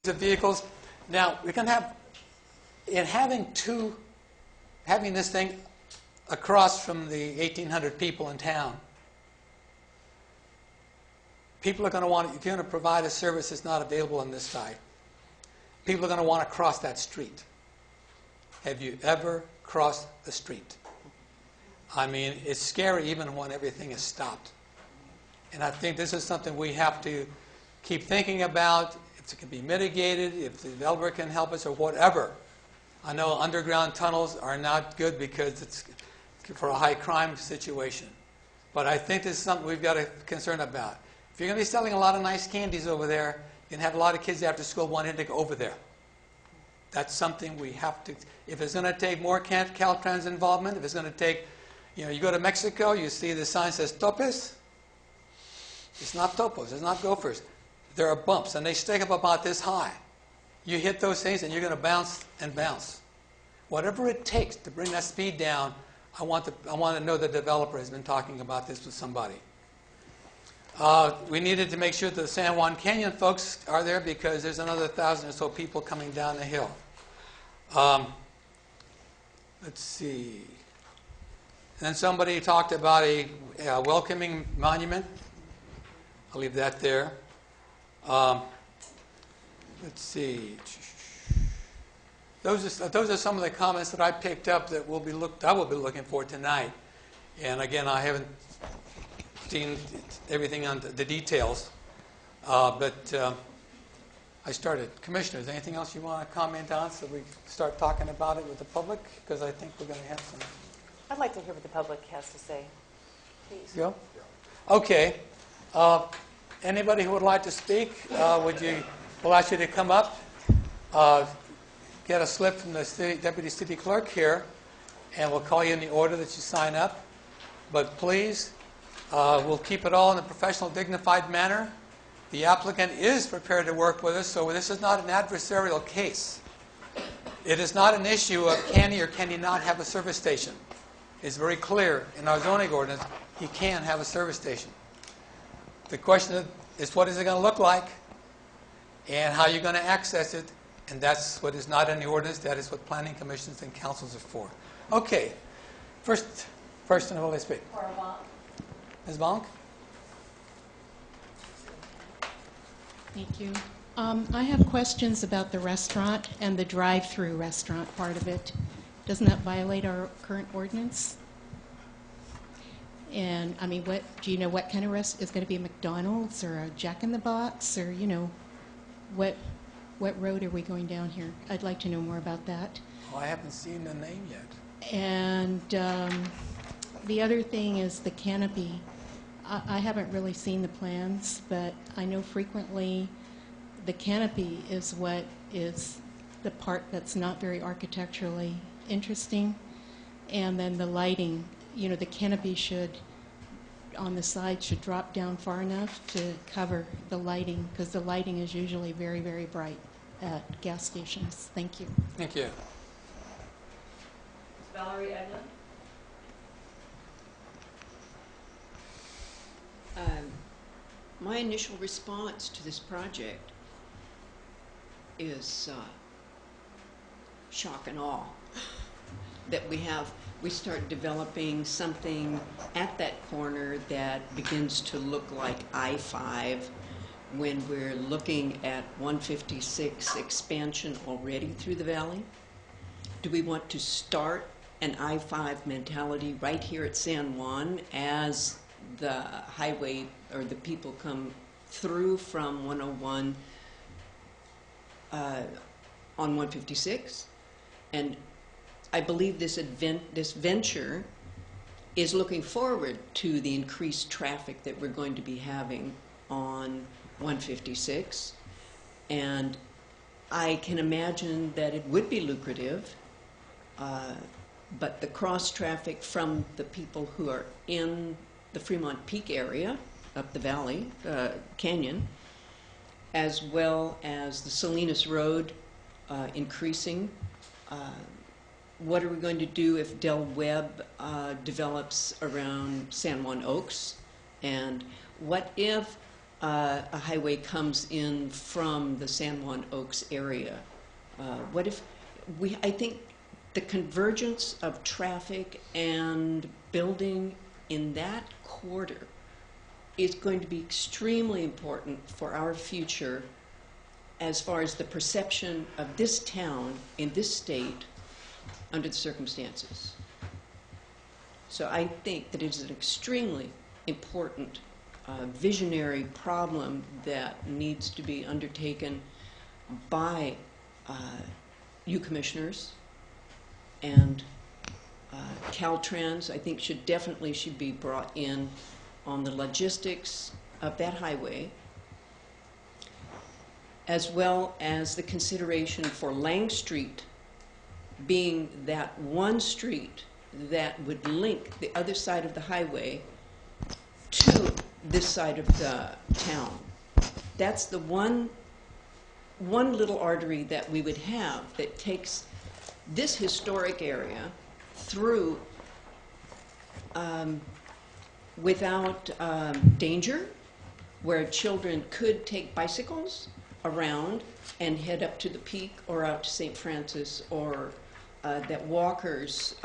of vehicles. Now, we can have, in having this thing across from the 1,800 people in town, people are going to want, if you're going to provide a service that's not available on this side, people are going to want to cross that street. Have you ever crossed the street? I mean, it's scary even when everything is stopped. And I think this is something we have to keep thinking about. If it can be mitigated, if the developer can help us or whatever. I know underground tunnels are not good because it's for a high crime situation. But I think this is something we've got to be concerned about. If you're going to be selling a lot of nice candies over there, you can have a lot of kids after school wanting to go over there. That's something we have to, if it's going to take more Caltrans involvement, if it's going to take, you go to Mexico, you see the sign says topes. It's not topos, it's not gophers. There are bumps, and they stick up about this high. You hit those things, and you're going to bounce and bounce. Whatever it takes to bring that speed down, I want to know the developer has been talking about this with somebody. We needed to make sure that the San Juan Canyon folks are there because there's another 1,000 or so people coming down the hill. Let's see. And then somebody talked about a welcoming monument. I'll leave that there. Let's see. Those are some of the comments that I picked up that I will be looking for tonight. And again, I haven't seen everything on the details, but I started. Commissioners, anything else you want to comment on so we start talking about it with the public? Because I think we're going to have some. I'd like to hear what the public has to say. Please. Go. Okay. Anybody who would like to speak, we'll ask you to come up, get a slip from the Deputy City Clerk here, and we'll call you in the order that you sign up. But please, we'll keep it all in a professional, dignified manner. The applicant is prepared to work with us, so this is not an adversarial case. It is not an issue of can he or can he not have a service station. It's very clear in our zoning ordinance, he can have a service station. The question is what is it going to look like and how you're going to access it, and that's what is not in the ordinance. That is what planning commissions and councils are for. Okay. First person who will speak. Ms. Bonk. Thank you. I have questions about the restaurant and the drive-through restaurant part of it. Doesn't that violate our current ordinance? And, I mean, do you know what kind of restaurant? Is going to be a McDonald's or a Jack in the Box? Or, what road are we going down here? I'd like to know more about that. Oh, I haven't seen the name yet. And the other thing is the canopy. I haven't really seen the plans, but I know frequently the canopy is what is the part that's not very architecturally interesting. And then the lighting. The canopy on the side should drop down far enough to cover the lighting, because the lighting is usually very, very bright at gas stations. Thank you. Thank you. Valerie Edlin. My initial response to this project is shock and awe that we start developing something at that corner that begins to look like I-5 when we're looking at 156 expansion already through the valley. Do we want to start an I-5 mentality right here at San Juan as the highway or the people come through from 101 on 156? And I believe this venture is looking forward to the increased traffic that we're going to be having on 156. And I can imagine that it would be lucrative, but the cross traffic from the people who are in the Fremont Peak area, up the valley, canyon, as well as the Salinas Road increasing. What are we going to do if Del Webb develops around San Juan Oaks? And what if a highway comes in from the San Juan Oaks area. What if I think the convergence of traffic and building in that quarter is going to be extremely important for our future as far as the perception of this town in this state under the circumstances. So I think that it is an extremely important visionary problem that needs to be undertaken by you commissioners, and Caltrans, I think, should be brought in on the logistics of that highway, as well as the consideration for Lang Street being that one street that would link the other side of the highway to this side of the town. That's the one little artery that we would have that takes this historic area through without danger, where children could take bicycles around and head up to the peak or out to St. Francis, or that walkers,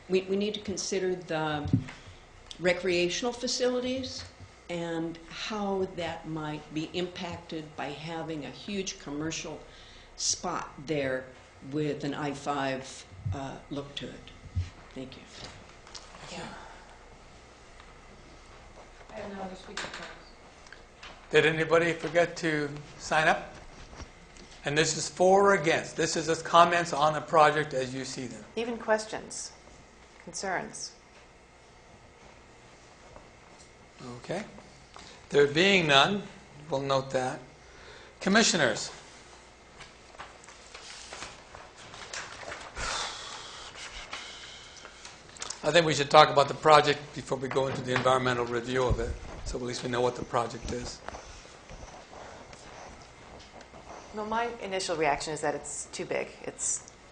we need to consider the recreational facilities and how that might be impacted by having a huge commercial spot there with an I-5 look to it. Thank you. Yeah. I have no other speaker cards. Did anybody forget to sign up? And this is for or against. This is just comments on the project as you see them. Even questions, concerns. Okay. There being none, we'll note that. Commissioners. I think we should talk about the project before we go into the environmental review of it, so at least we know what the project is. Well, my initial reaction is that it's too big.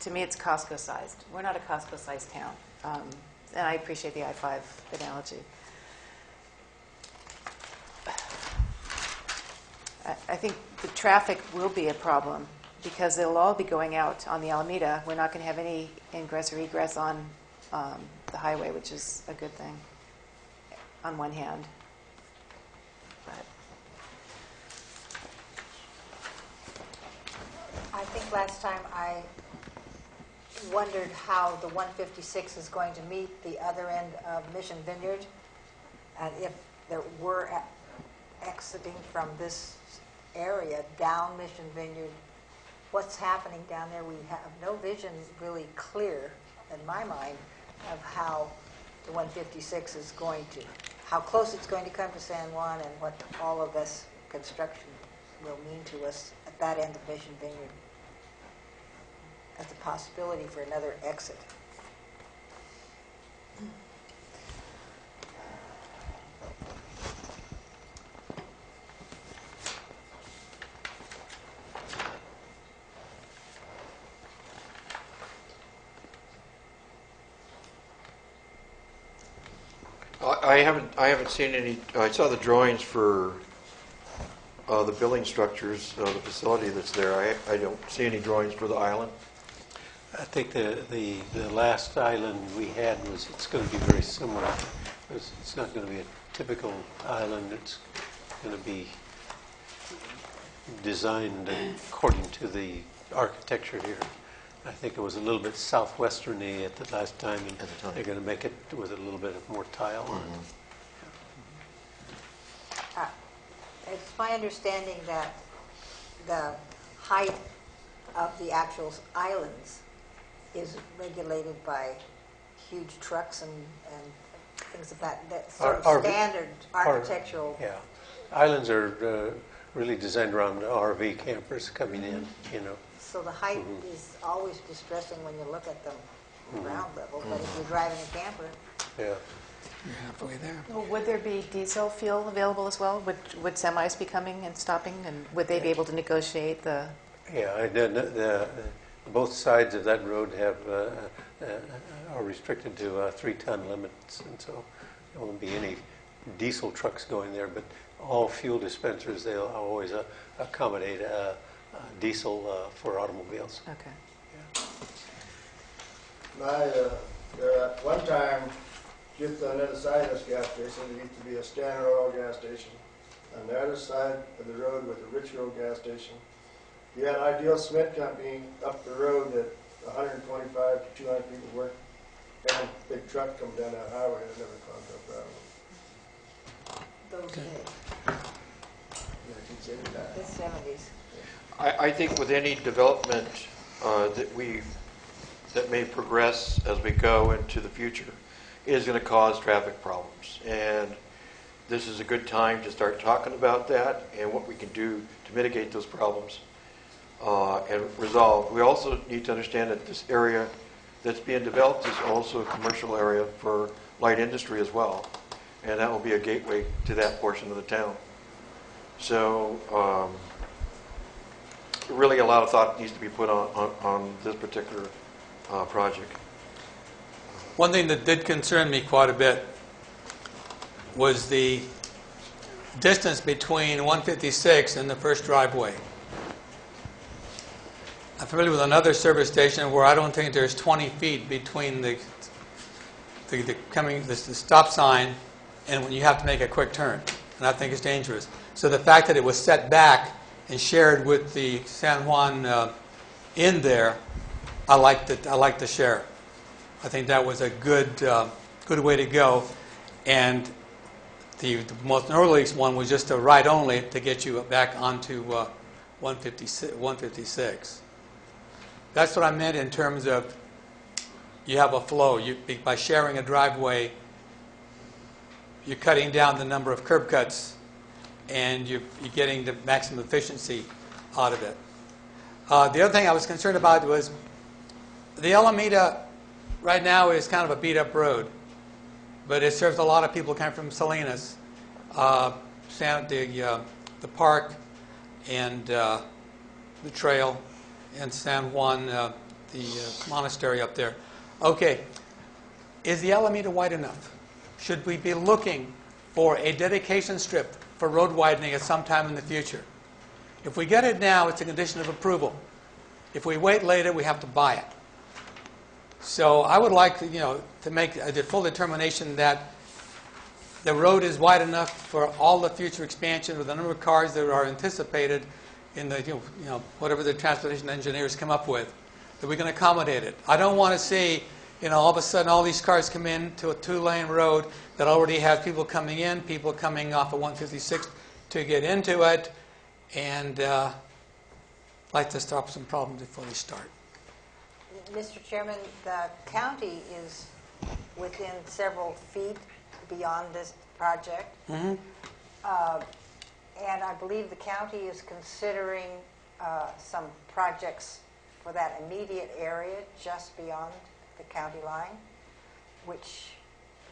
To me, it's Costco-sized. We're not a Costco-sized town. And I appreciate the I-5 analogy. I think the traffic will be a problem because they'll all be going out on the Alameda. We're not going to have any ingress or egress on the highway, which is a good thing on one hand. But I think last time I wondered how the 156 is going to meet the other end of Mission Vineyard, and if there were exiting from this area down Mission Vineyard, what's happening down there? We have no vision really clear in my mind of how the 156 is going to, how close it's going to come to San Juan, and what all of this construction will mean to us at that end of Mission Vineyard as a possibility for another exit. I haven't seen any. I saw the drawings for the building structures, the facility that's there. I don't see any drawings for the island. I think the last island we had it's going to be very similar. It's not going to be a typical island. It's going to be designed according to the architecture here. I think it was a little bit southwesterny at the last time, and they're going to make it with a little bit of more tile on it. It's my understanding that the height of the actual islands is regulated by huge trucks and things of that sort of standard architectural. Yeah, islands are really designed around RV campers coming in, you know. So the height is always distressing when you look at them ground level, but if you're driving a camper, Yeah. You're halfway there. well, would there be diesel fuel available as well? Would semis be coming and stopping, and would they be able to negotiate the? Yeah, both sides of that road have are restricted to 3-ton limits, and so there won't be any diesel trucks going there, but all fuel dispensers, they'll always accommodate diesel for automobiles. Okay. There at one time, just on the other side of this gas station, there used to be a Standard Oil gas station. On the other side of the road was a Rich Road gas station. You had Ideal Cement Company up the road that 125 to 200 people worked, and big truck come down that highway and it never caused a problem. Those days, Yeah, consider that. the 70s. I think with any development that may progress as we go into the future is going to cause traffic problems. And this is a good time to start talking about that and what we can do to mitigate those problems and resolve. We also need to understand that this area that's being developed is also a commercial area for light industry as well. And that will be a gateway to that portion of the town. So really a lot of thought needs to be put on this particular project. One thing that did concern me quite a bit was the distance between 156 and the first driveway. I'm familiar with another service station where I don't think there's 20 feet between the stop sign and when you have to make a quick turn, and I think it's dangerous. So the fact that it was set back and shared with the San Juan in there, I like the share. I think that was a good way to go, and the most earliest one was just a right only to get you back onto 156. That's what I meant in terms of you have a flow. By sharing a driveway, you're cutting down the number of curb cuts, and you're getting the maximum efficiency out of it. The other thing I was concerned about was the Alameda right now is kind of a beat-up road, but it serves a lot of people coming from Salinas, the park, and the trail, and San Juan, the monastery up there. Okay, is the Alameda wide enough? Should we be looking for a dedication strip for road widening at some time in the future? If we get it now, it's a condition of approval. If we wait later, we have to buy it. So I would like to make a full determination that the road is wide enough for all the future expansion with the number of cars that are anticipated in the whatever the transportation engineers come up with, that we can accommodate it. I don't want to see all of a sudden all these cars come in to a 2-lane road that already has people coming in, people coming off of 156 to get into it, and like to stop some problems before they start. Mr. Chairman, the county is within several feet beyond this project. Mm-hmm. And I believe the county is considering some projects for that immediate area just beyond the county line, which,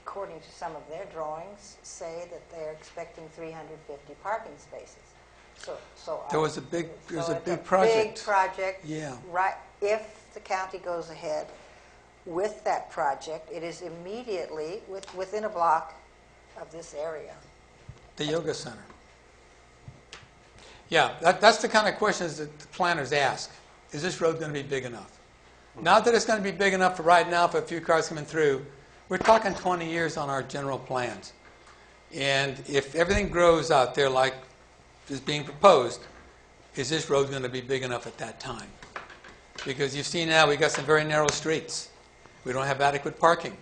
according to some of their drawings, say that they're expecting 350 parking spaces. So There was a big project. Big project. Yeah. Right. If the county goes ahead with that project, it is immediately within a block of this area. The yoga center. Yeah, that's the kind of questions that the planners ask. Is this road going to be big enough? Not that it's going to be big enough for right now for a few cars coming through. We're talking 20 years on our general plans. And if everything grows out there like is being proposed, is this road going to be big enough at that time? Because you see now we've got some very narrow streets. We don't have adequate parking.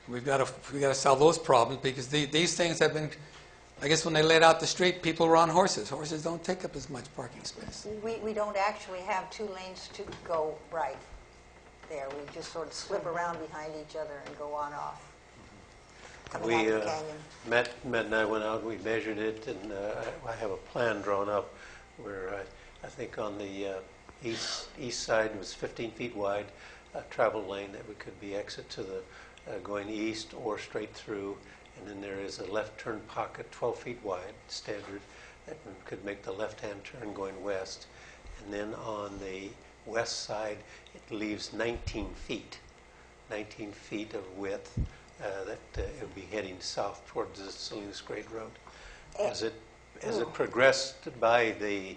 We've got to solve those problems because these things have been, I guess when they laid out the street, people were on horses. Horses don't take up as much parking space. We don't actually have 2 lanes to go right there. We just sort of slip around behind each other and go on off. Coming out of the canyon. Matt and I went out, we measured it, and I have a plan drawn up where I think on the east side was 15 feet wide, a travel lane that could be exit to the going east or straight through, and then there is a left turn pocket 12 feet wide, standard, that could make the left-hand turn going west. And then on the west side, it leaves 19 feet of width that it would be heading south towards the Salinas Grade Road. Eh, As it progressed by the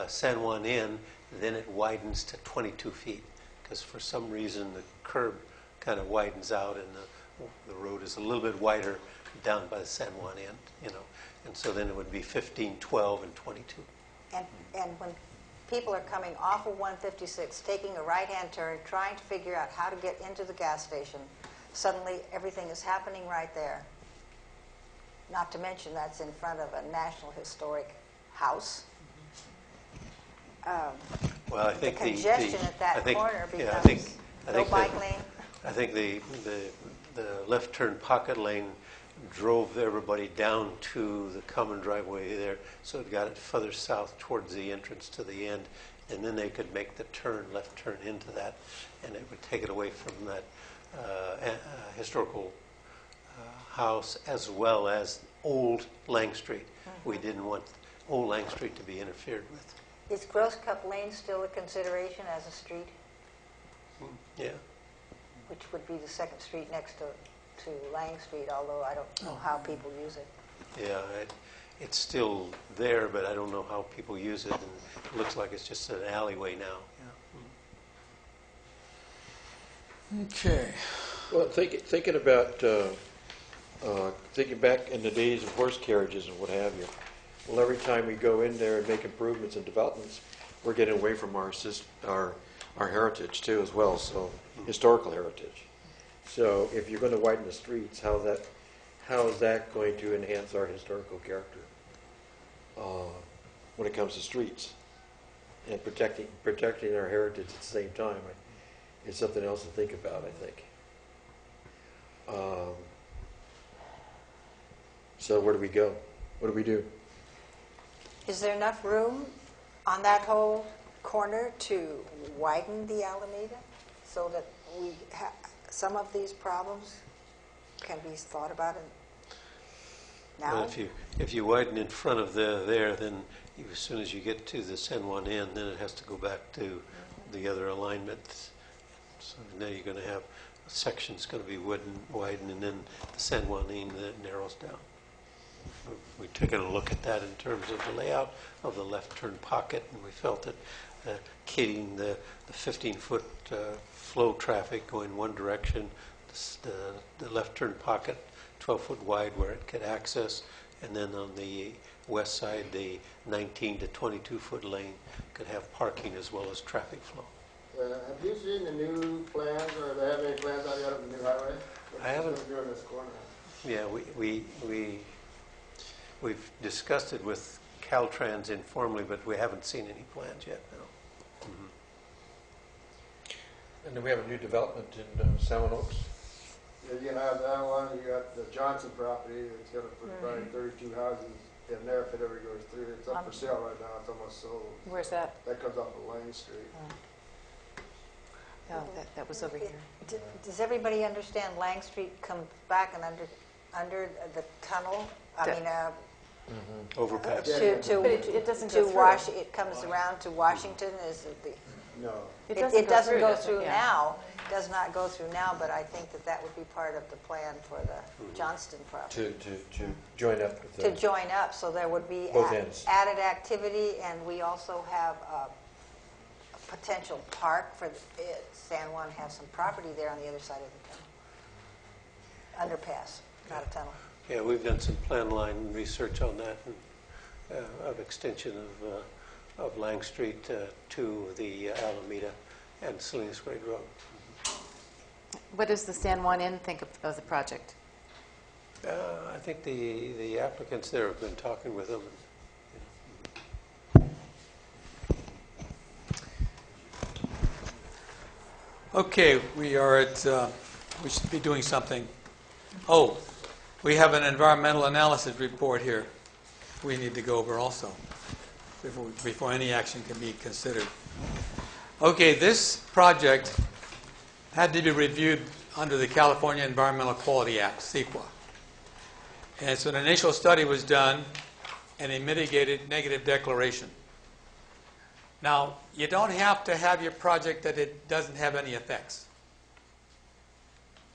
San Juan Inn, then it widens to 22 feet, because for some reason the curb kind of widens out and the road is a little bit wider down by the San Juan Inn, and so then it would be 15, 12, and 22. And when people are coming off of 156, taking a right-hand turn, trying to figure out how to get into the gas station, suddenly everything is happening right there. Not to mention that's in front of a National Historic house. Well, I think the congestion at that I think, corner yeah, becomes I no think bike that- lane. I think the left turn pocket lane drove everybody down to the common driveway there, so it got it further south towards the entrance to the end, and then they could make the left turn into that, and it would take it away from that historical house as well as Old Lang Street. We didn't want Old Lang Street to be interfered with. Is Gross Cup Lane still a consideration as a street, Yeah. which would be the second street next to Lang Street, although I don't know how people use it. Yeah, it's still there, but I don't know how people use it, and it looks like it's just an alleyway now. Okay. Well, thinking about, thinking back in the days of horse carriages and what have you, well, every time we go in there and make improvements and developments, we're getting away from our heritage too as well, so historical heritage. So if you're going to widen the streets, how is that going to enhance our historical character when it comes to streets and protecting our heritage at the same time? It's something else to think about, I think. So where do we go? What do we do? Is there enough room on that whole corner to widen the Alameda so that some of these problems can be thought about now? Well, if you widen in front of there, then as soon as you get to the San Juan Inn, then it has to go back to the other alignment. So now you're going to have a section's going to be widened, and then the San Juan Inn that narrows down. We've taken a look at that in terms of the layout of the left turn pocket, and we felt that keeping the 15-foot flow traffic going one direction, the left turn pocket 12-foot wide where it could access, and then on the west side the 19 to 22-foot lane could have parking as well as traffic flow. Have you seen the new plans, or do they have any plans out yet of the new highway? I haven't. What's doing this corner? Yeah, we've discussed it with Caltrans informally, but we haven't seen any plans yet. No. And then we have a new development in Salmon Oaks. Yeah, you can have that one. You got the Johnson property. It's going to put probably 32 houses in there if it ever goes through. It's up for sale right now. It's almost sold. Where's that? That comes off of Lane Street. Oh, that was over here. Does everybody understand Lang Street comes back and under the tunnel? I mean, Overpass. to But it doesn't to go through. Wash. It comes around to Washington. Is it the? No. It doesn't go does it? through Yeah. now. Does not go through now, but I think that would be part of the plan for the Johnston property. To join up with To join up, so there would be Both ends. added activity, and we also have a potential park for San Juan. Have some property there on the other side of the tunnel. Underpass, not a tunnel. Yeah, we've done some plan line research on that, and, of extension of Lang Street to the Alameda and Salinas Grade Road. What does the San Juan Inn think of the project? I think the applicants there have been talking with them. Okay, we are at, we should be doing something. Oh, we have an environmental analysis report here we need to go over also before any action can be considered. Okay, this project had to be reviewed under the California Environmental Quality Act, CEQA. And so an initial study was done and a mitigated negative declaration. Now, you don't have to have your project that it doesn't have any effects.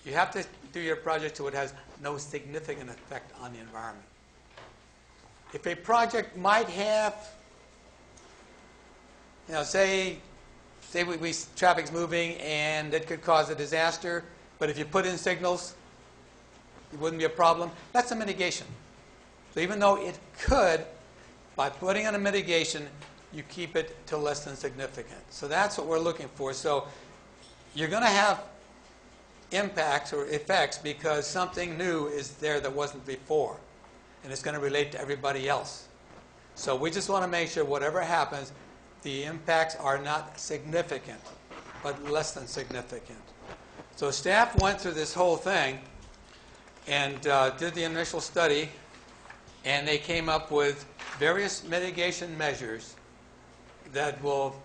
You have to do your project so it has no significant effect on the environment. If a project might have, say traffic's moving and it could cause a disaster, but if you put in signals, it wouldn't be a problem. That's a mitigation. So even though it could, by putting in a mitigation, you keep it to less than significant. So that's what we're looking for. So you're going to have impacts or effects because something new is there that wasn't before, and it's going to relate to everybody else. So we just want to make sure whatever happens, the impacts are not significant, but less than significant. So staff went through this whole thing and did the initial study, and they came up with various mitigation measures that will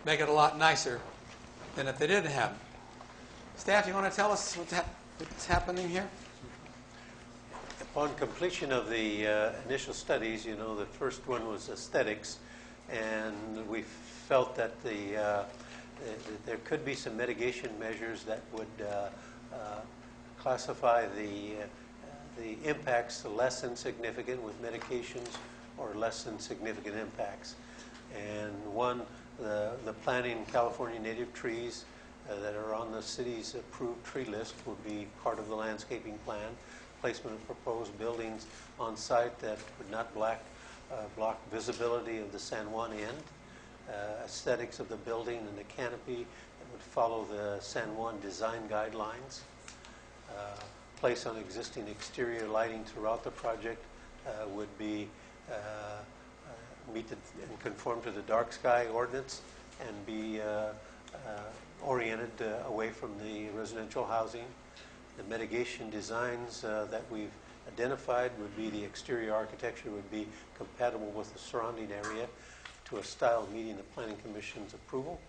make it a lot nicer than if they didn't have them. Staff, you want to tell us what's happening here? Upon completion of the initial studies, the first one was aesthetics, and we felt that there could be some mitigation measures that would classify the impacts to less than significant with medications or less than significant impacts. And one, the planting California native trees that are on the city's approved tree list would be part of the landscaping plan. Placement of proposed buildings on site that would not block visibility of the San Juan end. Aesthetics of the building and the canopy that would follow the San Juan design guidelines. Place on existing exterior lighting throughout the project would be meet and conform to the dark sky ordinance and be oriented away from the residential housing. The mitigation designs that we've identified would be the exterior architecture would be compatible with the surrounding area to a style meeting the Planning Commission's approval.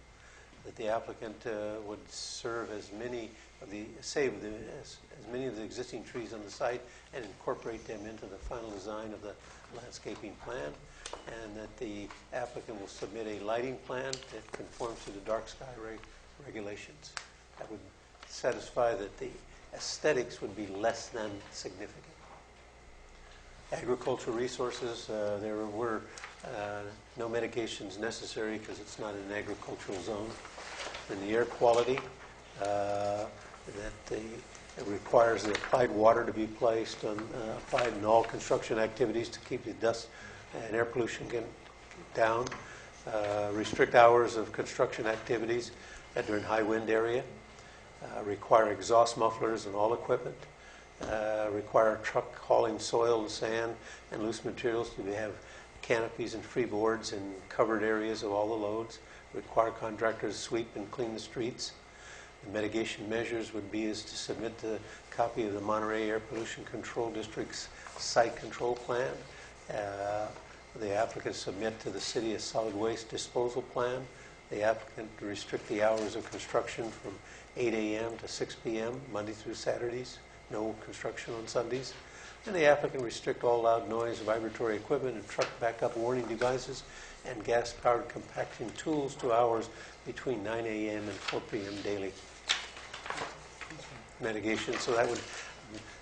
That the applicant would serve as many of the as many of the existing trees on the site and incorporate them into the final design of the landscaping plan, and that the applicant will submit a lighting plan that conforms to the dark sky regulations. That would satisfy that the aesthetics would be less than significant. Agricultural resources, there were no medications necessary because it's not an agricultural zone. And the air quality, it requires the applied water to be placed on, applied in all construction activities to keep the dust and air pollution down. Restrict hours of construction activities during high wind area. Require exhaust mufflers in all equipment. Require truck hauling soil and sand and loose materials to have canopies and freeboards in covered areas of all the loads. Require contractors to sweep and clean the streets. The mitigation measures would be is to submit the copy of the Monterey Air Pollution Control District's site control plan. The applicant submit to the city a solid waste disposal plan. The applicant restrict the hours of construction from 8 a.m. to 6 p.m. Monday through Saturdays. No construction on Sundays. And the applicant restrict all loud noise, vibratory equipment, and truck backup warning devices and gas-powered compaction tools to hours between 9 a.m. and 4 p.m. daily. Mitigation, so that would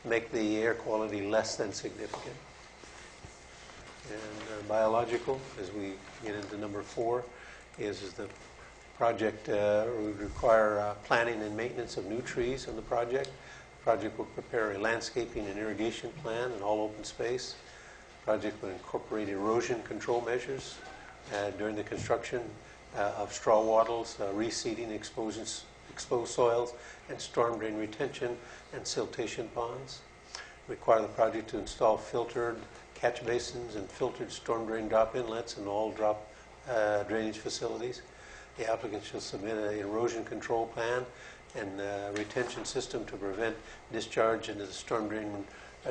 make the air quality less than significant. And biological, as we get into number 4, is the project would require planting and maintenance of new trees on the project. The project will prepare a landscaping and irrigation plan in all open space. The project will incorporate erosion control measures during the construction of straw wattles, reseeding exposed soils, and storm drain retention and siltation ponds. Require the project to install filtered catch basins and filtered storm drain drop inlets in all drop drainage facilities. The applicant shall submit an erosion control plan and retention system to prevent discharge into the storm drain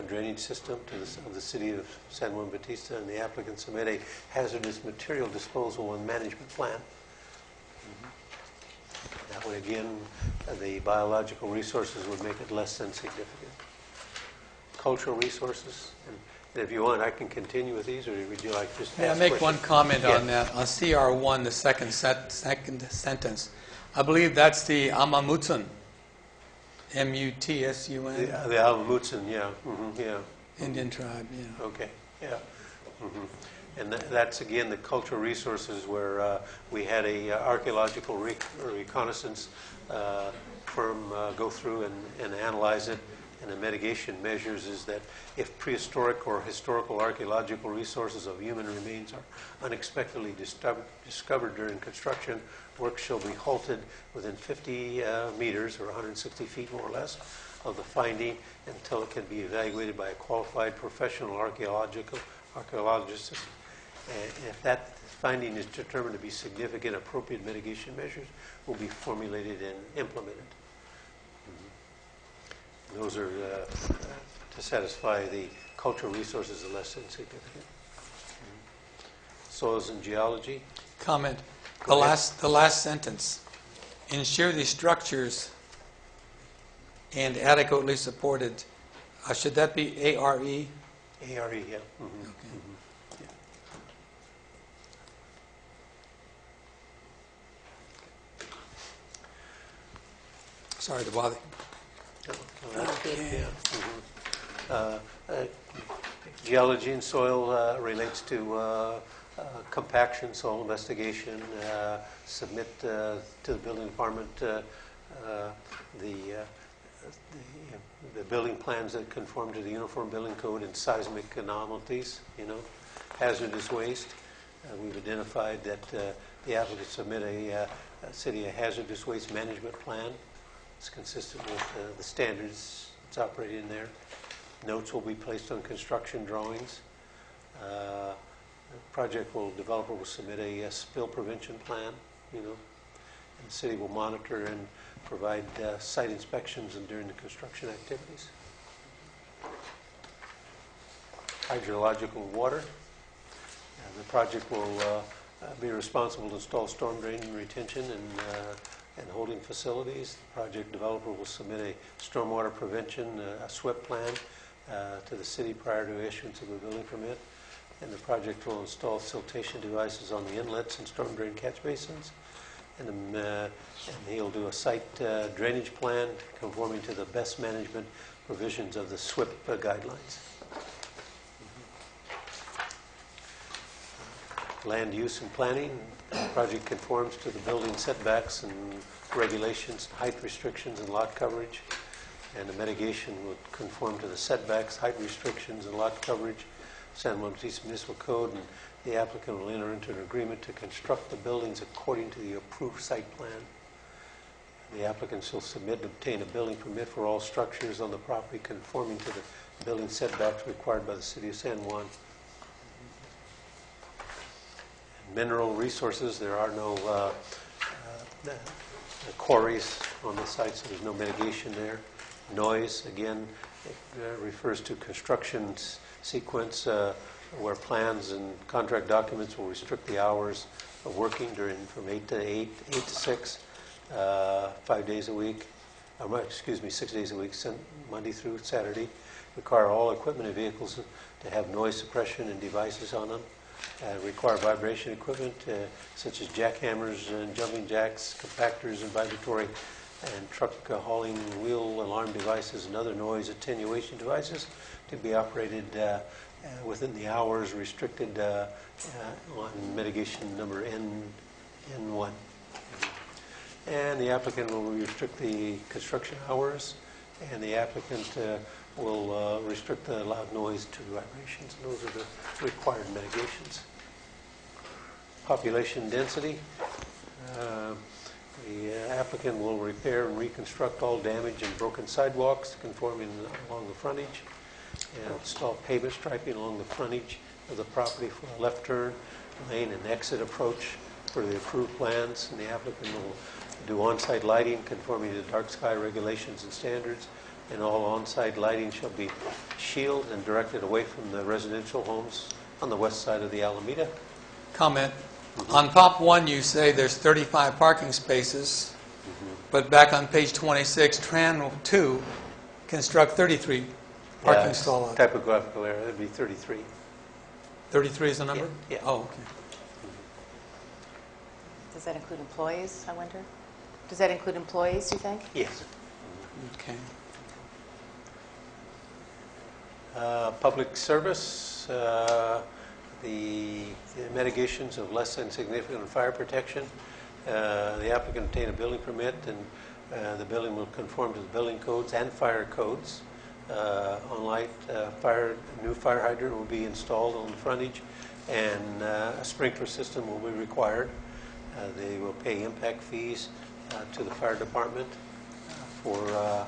drainage system of the city of San Juan Bautista, and the applicant submit a hazardous material disposal and management plan. That would, again, the biological resources would make it less than significant. Cultural resources, and if you want, I can continue with these, or would you like just to ask make questions? one comment on that. On CR1, the second sentence, I believe that's the Amamutsun M-U-T-S-U-N, The Alamutsun, yeah, yeah. Indian tribe, yeah. Okay, yeah. And that's, again, the cultural resources where we had a archaeological reconnaissance firm go through and analyze it. And the mitigation measures is that if prehistoric or historical archaeological resources of human remains are unexpectedly discovered during construction, work shall be halted within 50 meters, or 160 feet more or less, of the finding until it can be evaluated by a qualified professional archaeologist. And if that finding is determined to be significant, appropriate mitigation measures will be formulated and implemented. Those are to satisfy the cultural resources are less than significant. Soils and geology. Comment. Go ahead. The last sentence. Ensure these structures and adequately supported. Should that be A-R-E? ARE, yeah. Okay. Yeah. Sorry to bother. Yeah. Geology and soil relates to compaction, soil investigation, submit to the building department the building plans that conform to the Uniform Building Code and seismic anomalies, hazardous waste. We've identified that the applicant submit a city hazardous waste management plan. It's consistent with the standards that's operated in there. Notes will be placed on construction drawings. The developer will submit a spill prevention plan, and the city will monitor and provide site inspections and during the construction activities. Hydrological water. The project will be responsible to install storm drain and retention and holding facilities. The project developer will submit a stormwater prevention, a SWIP plan to the city prior to issuance of a building permit. And the project will install siltation devices on the inlets and storm drain catch basins. And he'll do a site drainage plan conforming to the best management provisions of the SWIP guidelines. Land use and planning. The project conforms to the building setbacks and regulations, height restrictions, and lot coverage. And the mitigation would conform to the setbacks, height restrictions, and lot coverage, San Juan Bautista Municipal Code, and the applicant will enter into an agreement to construct the buildings according to the approved site plan. The applicant shall submit and obtain a building permit for all structures on the property conforming to the building setbacks required by the City of San Juan. Mineral resources, there are no quarries on the site, so there's no mitigation there. Noise, again, it refers to construction sequence where plans and contract documents will restrict the hours of working from 8 to 6, 5 days a week, 6 days a week, Monday through Saturday. Require all equipment and vehicles to have noise suppression and devices on them. Require vibration equipment such as jackhammers and jumping jacks, compactors and vibratory and truck hauling wheel alarm devices and other noise attenuation devices to be operated within the hours restricted on mitigation number N1. And the applicant will restrict the construction hours, and the applicant will restrict the loud noise to vibrations. And those are the required mitigations. Population density. The applicant will repair and reconstruct all damaged and broken sidewalks conforming along the frontage, and install pavement striping along the frontage of the property for a left turn lane and exit approach for the approved plans. And the applicant will do on-site lighting conforming to dark sky regulations and standards, and all on-site lighting shall be shielded and directed away from the residential homes on the west side of the Alameda. Comment. On Pop 1, you say there's 35 parking spaces, but back on page 26, Tran 2, construct 33 parking stall lots. Typographical error, that'd be 33. 33 is the number? Yeah. Oh, okay. Does that include employees, I wonder? Does that include employees, do you think? Yes. Okay. Public service, the mitigations of less than significant fire protection. The applicant obtain a building permit, and the building will conform to the building codes and fire codes. On-light new fire hydrant will be installed on the frontage, and a sprinkler system will be required. They will pay impact fees to the fire department for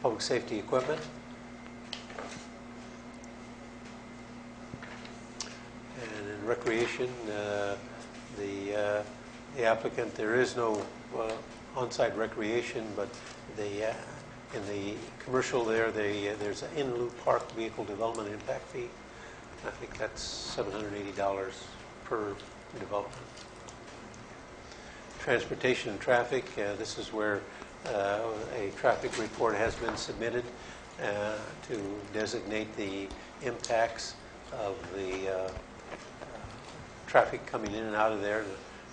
public safety equipment. And in recreation, the applicant, there is no on-site recreation, but in the commercial there's an in-lieu park vehicle development impact fee. I think that's $780 per development. Transportation and traffic, this is where a traffic report has been submitted to designate the impacts of the traffic coming in and out of there,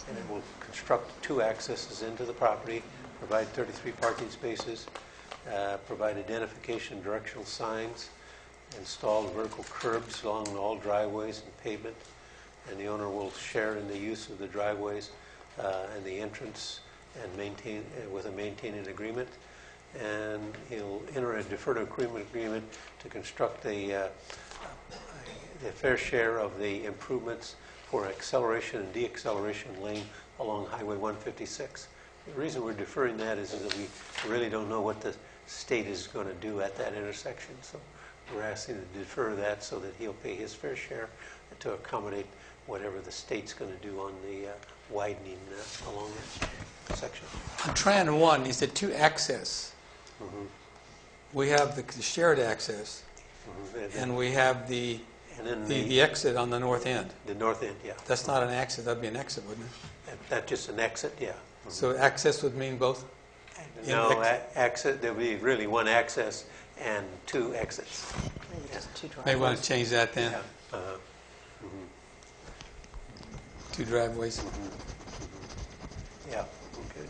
and it will construct 2 accesses into the property, provide 33 parking spaces, provide identification directional signs, install vertical curbs along all driveways and pavement, and the owner will share in the use of the driveways and the entrance and maintain with a maintaining agreement. And he'll enter a deferred agreement to construct the fair share of the improvements for acceleration and deacceleration lane along Highway 156. The reason we're deferring that is that we really don't know what the state is going to do at that intersection. So we're asking to defer that so that he'll pay his fair share to accommodate whatever the state's going to do on the widening along that section. On Tran 1, you said 2 access. Mm-hmm. We have the shared access, Mm-hmm. and we have the exit on the north end. The north end, yeah. That's not an exit. That'd be an exit, wouldn't it? That's just an exit, yeah. Mm-hmm. So access would mean both? No, exit, there'll be really 1 access and 2 exits. Maybe just 2 driveways. Maybe want to change that then. Yeah. Uh-huh. 2 driveways. Yeah, okay.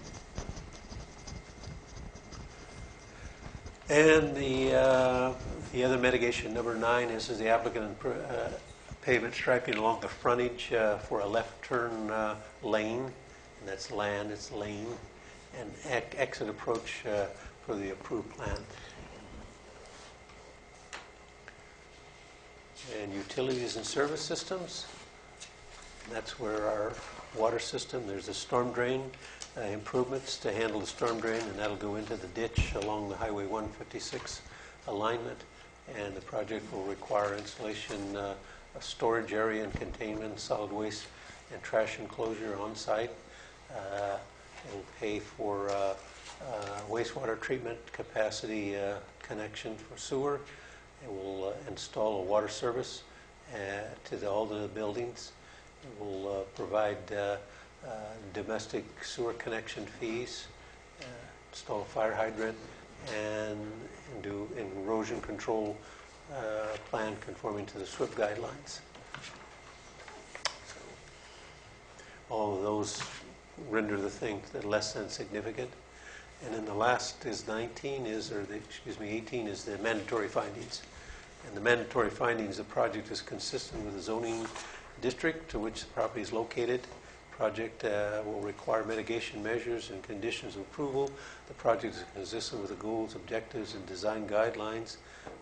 And the other mitigation, number 9, is the applicant pavement striping along the frontage for a left turn lane, and that's land, it's lane, and exit approach for the approved plan. And utilities and service systems. That's where our water system, there's a storm drain improvements to handle the storm drain, and that'll go into the ditch along the Highway 156 alignment. And the project will require installation of storage area and containment, solid waste and trash enclosure on site. It will pay for wastewater treatment capacity connection for sewer. It will install a water service to all the buildings. It will provide domestic sewer connection fees, install a fire hydrant, and do an erosion control plan conforming to the SWIP guidelines. So all of those render the thing less than significant. And then the last is 18 is the mandatory findings. And the mandatory findings, the project is consistent with the zoning district to which the property is located. Project will require mitigation measures and conditions of approval. The project is consistent with the goals, objectives, and design guidelines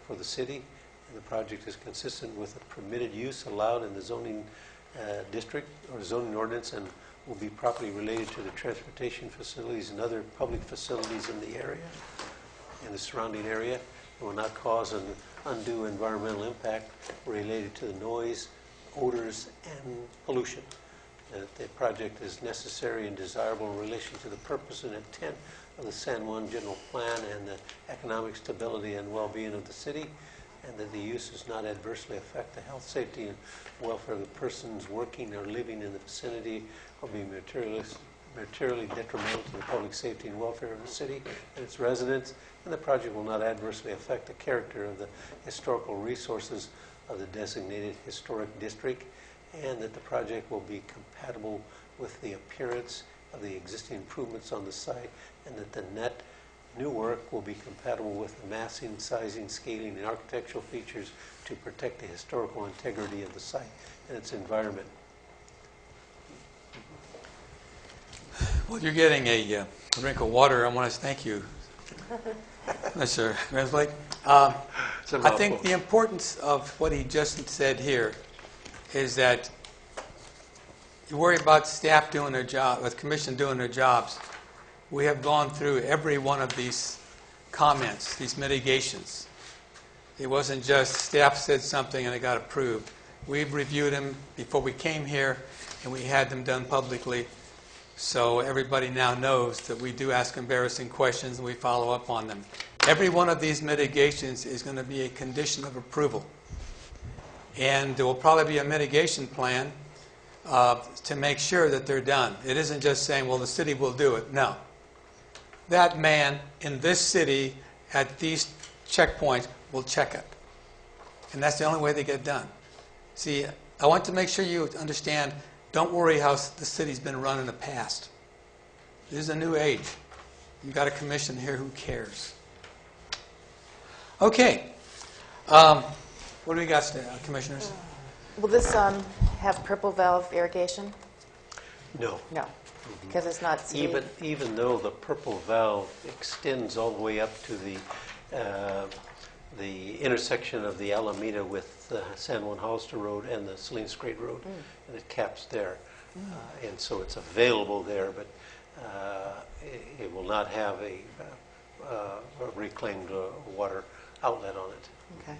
for the city. And the project is consistent with the permitted use allowed in the zoning district or zoning ordinance, and will be properly related to the transportation facilities and other public facilities in the area, in the surrounding area. It will not cause an undue environmental impact related to the noise, odors, and pollution. That the project is necessary and desirable in relation to the purpose and intent of the San Juan General Plan and the economic stability and well-being of the city, and that the use does not adversely affect the health, safety, and welfare of the persons working or living in the vicinity, or be materially detrimental to the public safety and welfare of the city and its residents, and the project will not adversely affect the character of the historical resources of the designated historic district, and that the project will be compatible with the appearance of the existing improvements on the site, and that the net New work will be compatible with the massing, sizing, scaling, and architectural features to protect the historical integrity of the site and its environment. Well, you're getting a drink of water. I want to thank you, Mr. Renslake. I think the importance of what he just said here is that you worry about staff doing their job, the commission doing their jobs. We have gone through every one of these comments, these mitigations. It wasn't just staff said something and it got approved. We've reviewed them before we came here, and we had them done publicly. So everybody now knows that we do ask embarrassing questions and we follow up on them. Every one of these mitigations is going to be a condition of approval. And there will probably be a mitigation plan to make sure that they're done. It isn't just saying, well, the city will do it. No. That man in this city at these checkpoints will check it. And that's the only way they get done. See, I want to make sure you understand, don't worry how the city's been run in the past. This is a new age. You've got a commission here who cares. Okay. What do we got, commissioners? Will this have purple valve irrigation? No. No, because it's not city. Even though the purple valve extends all the way up to the intersection of the Alameda with San Juan Hollister Road and the Salinas Grade Road, and it caps there. And so it's available there, but it will not have a reclaimed water outlet on it. Okay.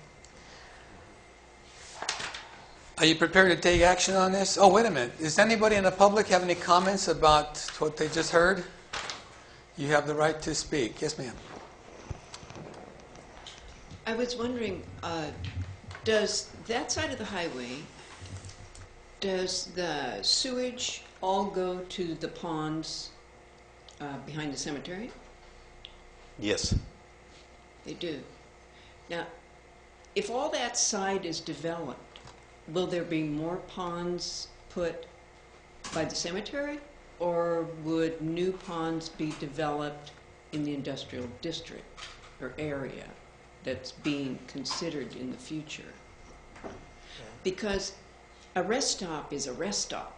Are you prepared to take action on this? Oh, wait a minute. Does anybody in the public have any comments about what they just heard? You have the right to speak. Yes, ma'am. I was wondering, does that side of the highway, does the sewage all go to the ponds behind the cemetery? Yes. They do. Now, if all that side is developed, will there be more ponds put by the cemetery, or would new ponds be developed in the industrial district or area that's being considered in the future? Because a rest stop is a rest stop.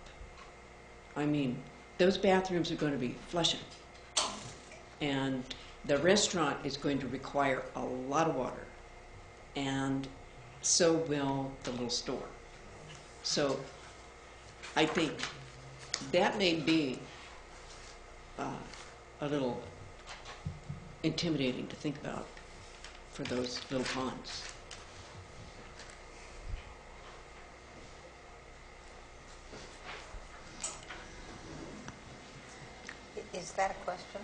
I mean, those bathrooms are going to be flushing. And the restaurant is going to require a lot of water. And so will the little store. So I think that may be a little intimidating to think about for those little ponds. Is that a question?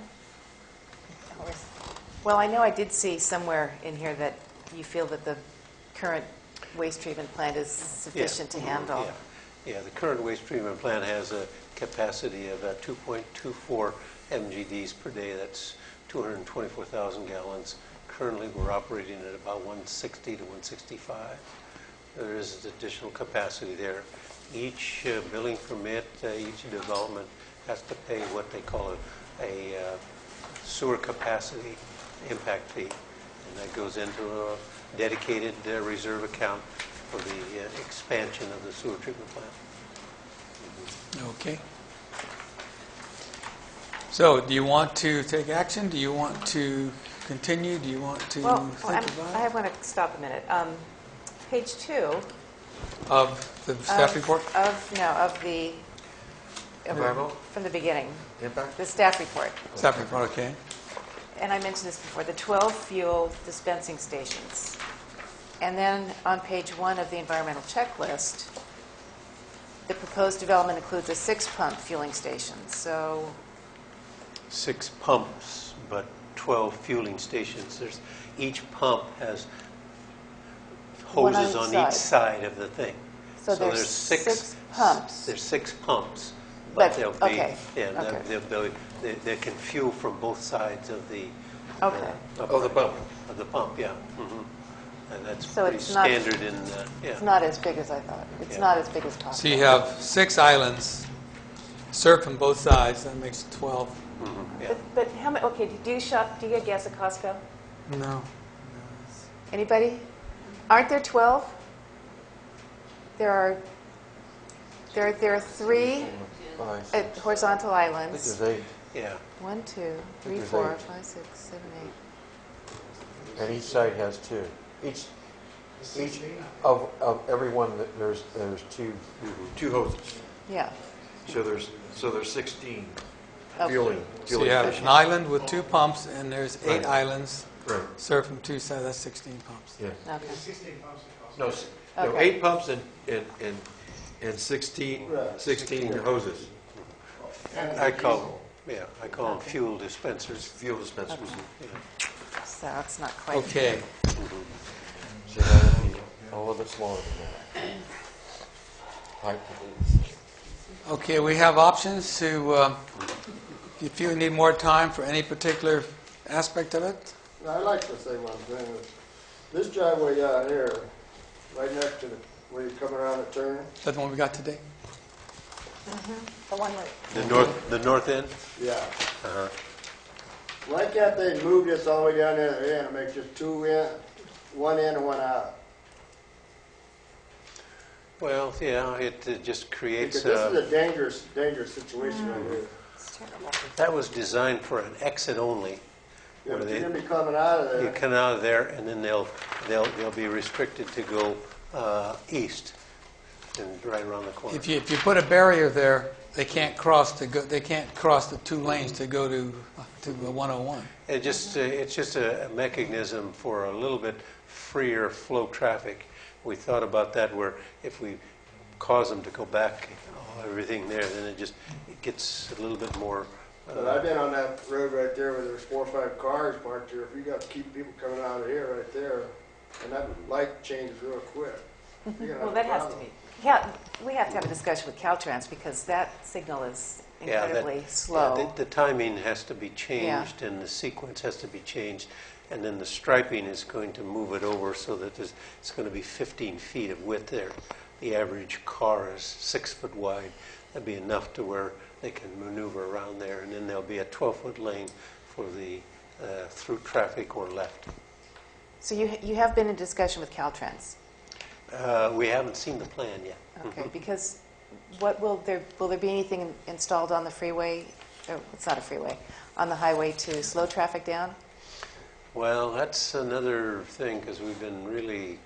Or is- Well, I know I did see somewhere in here that you feel that the current waste treatment plant is sufficient to handle. Yeah, the current waste treatment plant has a capacity of 2.24 MGDs per day. That's 224,000 gallons. Currently, we're operating at about 160 to 165. There is additional capacity there. Each building permit, each development has to pay what they call a sewer capacity impact fee, and that goes into a dedicated reserve account for the expansion of the sewer treatment plant. Okay. So, do you want to take action? Do you want to continue? Do you want to Well, think about I it? want to stop a minute. Page 2 Of the staff report? of the Environmental from the beginning, impact? the staff report. Staff report, okay. And I mentioned this before, the 12 fuel dispensing stations. And then on page 1 of the environmental checklist, the proposed development includes a 6-pump fueling station. So 6 pumps, but 12 fueling stations. Each pump has One on hoses on each each side of the thing. So there's 6 pumps. There's 6 pumps, But- they'll be okay, they can fuel from both sides of the Okay. Oh, the pump. of the pump, yeah. Mhm. And that's So pretty it's not- standard in it's yeah. not as big as I thought. It's Yeah. not as big as possible. So you have 6 islands, serve from both sides, that makes 12. Yeah. But how many, okay, do you shop, do you get gas at Costco? No. Anybody? Aren't there 12? There are 3 horizontal I think islands. there's 8. Yeah. 1, 2, 3, there's 4, 8. 5, 6, 7, 8. And each side has 2. Each of every one, there's 2. Two hoses. Yeah. So there's 16 Okay. fueling So you have stations. an island with 2 pumps, and there's 8 Right. islands, Right. served from 2 sides, that's 16 pumps. Yeah. Okay. No, Okay. 8 pumps and 16 hoses. I call them fuel dispensers. Fuel dispensers. So it's not quite. Okay. So that would be a little bit smaller than that. Height. Okay, we have options to, if you need more time for any particular aspect of it. Now, I'd like to say one thing. This driveway down here, right next to where you come around the turn, Is that the one we got today? The one that, The north end? yeah. Uh-huh. Why can't they move this all the way down there to the end and make just 2 in, 1 in and 1 out? Well, yeah, it just creates Because this a... is a dangerous situation right here. it's terrible. That was designed for an exit only. Yeah, Where but they- you're gonna be coming out of You there. come out of there, and then they'll be restricted to go east and right around the corner. If you put a barrier there, they can't cross the 2 lanes to go to 101. It's just a mechanism for a little bit freer flow traffic. We thought about that, where if we cause them to go back, everything there, then it gets a little bit more. But I've been on that road right there where there's 4 or 5 cars parked there. If you got to keep people coming out of here right there, and that light changes real quick. you're gonna Well, have that a has to problem. be. Yeah, we have to have a discussion with Caltrans because that signal is Yeah, incredibly yeah, slow. the timing has to be changed, and the sequence has to be changed, and then the striping is going to move it over so that it's going to be 15 feet of width there. The average car is 6 foot wide. That'd be enough to where they can maneuver around there, and then there'll be a 12-foot lane for the through traffic or left. So you have been in discussion with Caltrans. We haven't seen the plan yet. Okay, because will there be anything installed on the freeway? Or it's not a freeway, on the highway to slow traffic down? Well, that's another thing, because we've been really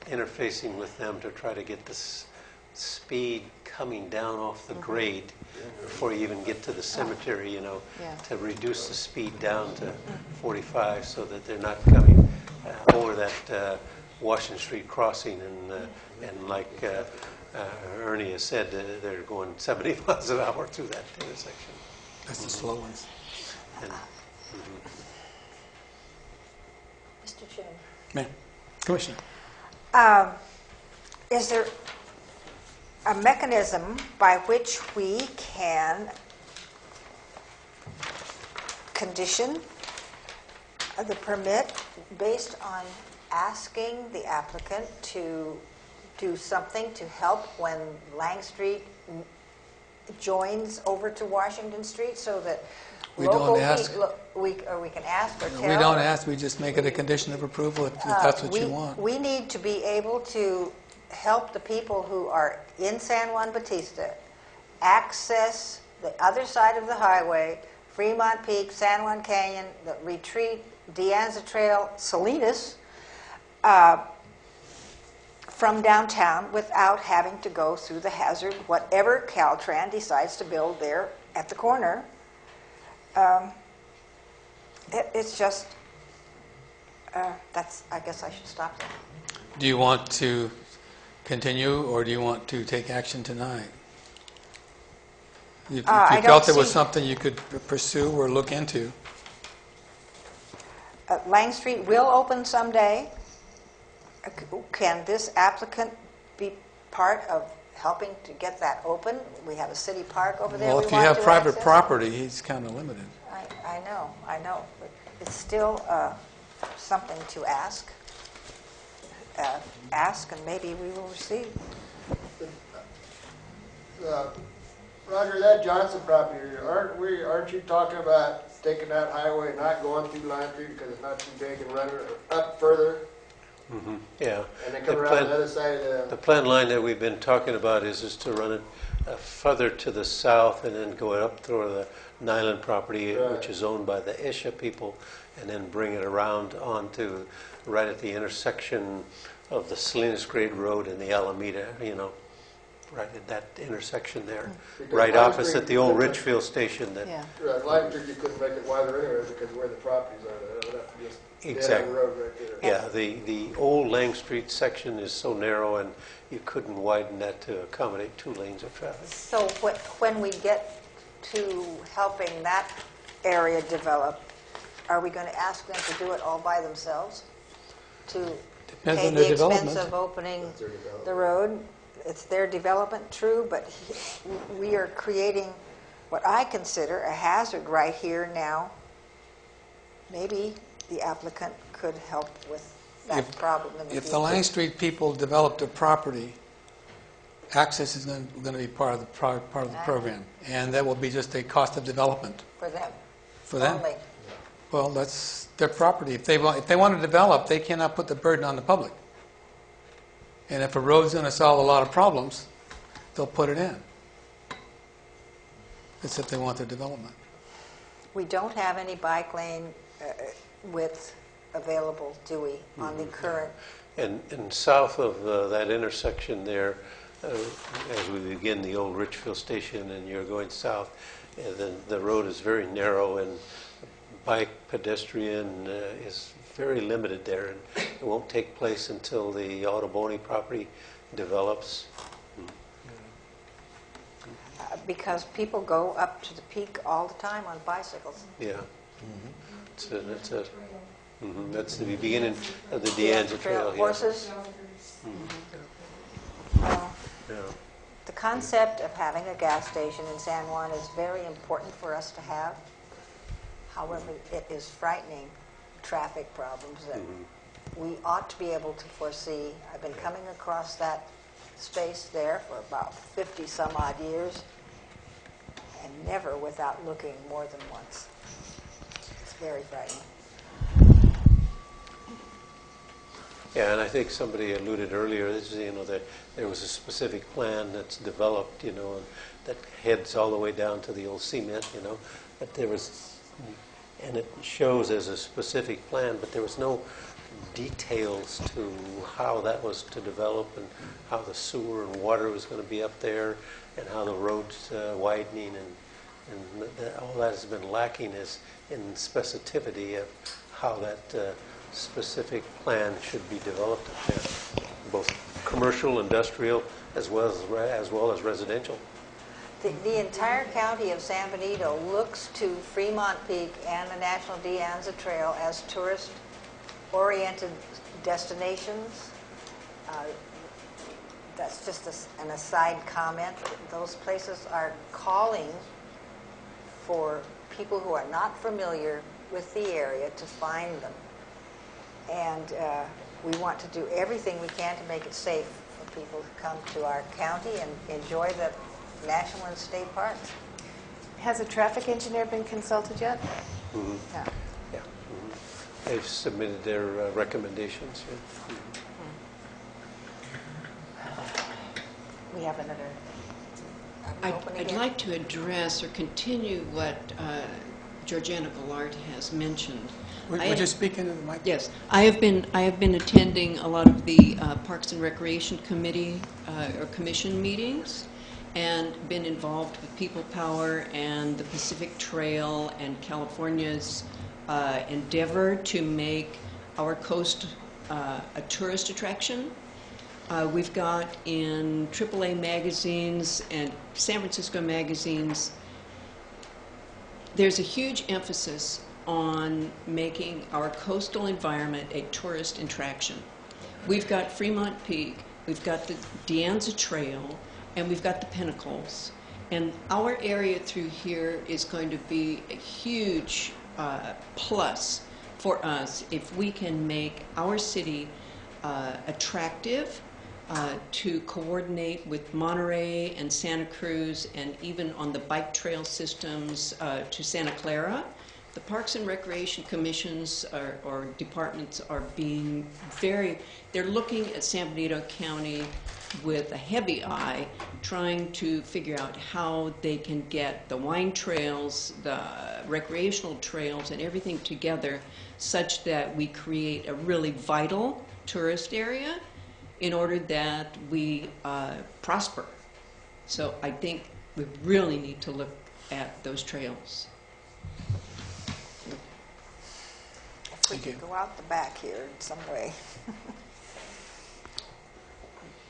interfacing with them to try to get this speed coming down off the grade before you even get to the cemetery, Yeah. to reduce the speed down to 45 so that they're not coming over that Washington Street crossing, and like Ernie has said, they're going 70 miles an hour through that intersection. That's the slow ones. And, Mr. Chairman. Ma'am. Commissioner. Is there a mechanism by which we can condition the permit based on asking the applicant to do something to help when Lang Street joins over to Washington Street, so that We don't local ask. we can ask or tell? We don't ask, we just make it a condition of approval if that's what you want. We need to be able to help the people who are in San Juan Bautista access the other side of the highway, Fremont Peak, San Juan Canyon, the Retreat, De Anza Trail, Salinas, from downtown without having to go through the hazard, whatever Caltrans decides to build there at the corner. It's just, that's, I guess I should stop there. Do you want to continue, or do you want to take action tonight? If I you don't felt there was see- something you could pursue or look into, Lang Street will open someday. Can this applicant be part of helping to get that open? We have a city park over there. well, we if you want have to private access. property, he's kind of limited. I know, but it's still something to ask. Ask, and maybe we will receive. Roger, that Johnson property, aren't you talking about taking that highway, not going through Lime Street because it's not too big and running up further? Yeah. And then come around the other side of The plan line that we've been talking about is to run it further to the south and then go up through the Nyland property, Right. which is owned by the Isha people, and then bring it around onto right at the intersection of the Salinas Grade Road and the Alameda, right at that intersection there, Because right Lime opposite Street- the old Richfield station. That Yeah. Right, Lime Street, you couldn't make it wider anyway because where the properties are, that would have to just dead Exactly. end road right there. Yeah, the old Lang Street section is so narrow, and you couldn't widen that to accommodate 2 lanes of traffic. So when we get to helping that area develop, are we going to ask them to do it all by themselves? To Depends pay on their the expense development. of opening That's their development. the road? It's their development, true, but we are creating what I consider a hazard right here now. Maybe the applicant could help with that problem in the If the future. Lang Street people developed a property, access is going to be part of the program, and that will be just a cost of development For them. for them. Only. Well, that's their property. If they want to develop, they cannot put the burden on the public. And if a road's going to solve a lot of problems, they'll put it in. That's if they want their development. We don't have any bike lane width available, do we, on the current? And south of that intersection there, as we begin the old Richfield station and you're going south, then the road is very narrow and bike pedestrian is very limited there, and it won't take place until the Autoboni property develops. Because people go up to the peak all the time on bicycles. Yeah. That's the beginning of the Deanza Trail. Yeah. Horses. Well, Yeah. the concept of having a gas station in San Juan is very important for us to have. However, it is frightening traffic problems that we ought to be able to foresee. I've been coming across that space there for about 50 some odd years, and never without looking more than once. It's very frightening. Yeah, and I think somebody alluded earlier, that there was a specific plan that's developed, and that heads all the way down to the old cement, but there was, and it shows as a specific plan, but there was no details to how that was to develop and how the sewer and water was going to be up there and how the road's widening and all that has been lacking is in specificity of how that specific plan should be developed up there, both commercial, industrial, as well as residential. The entire county of San Benito looks to Fremont Peak and the National Deanza Trail as tourist-oriented destinations. That's just an aside comment. Those places are calling for people who are not familiar with the area to find them. And we want to do everything we can to make it safe for people to come to our county and enjoy the national and state parks. Has a traffic engineer been consulted yet? No. Yeah. They've submitted their recommendations. We have another. I'd like to address or continue what Georgiana Gallard has mentioned. Would you speak into the mic? Yes, I have been attending a lot of the Parks and Recreation Committee or Commission meetings, and been involved with People Power and the Pacific Trail and California's endeavor to make our coast a tourist attraction. We've got in AAA magazines and San Francisco magazines, there's a huge emphasis on making our coastal environment a tourist attraction. We've got Fremont Peak, we've got the Deanza Trail, and we've got the Pinnacles. And our area through here is going to be a huge plus for us if we can make our city attractive to coordinate with Monterey and Santa Cruz, and even on the bike trail systems to Santa Clara. The Parks and Recreation Commissions or departments are being they're looking at San Benito County with a heavy eye, trying to figure out how they can get the wine trails, the recreational trails, and everything together such that we create a really vital tourist area in order that we prosper. So I think we really need to look at those trails. If we could go out the back here in some way.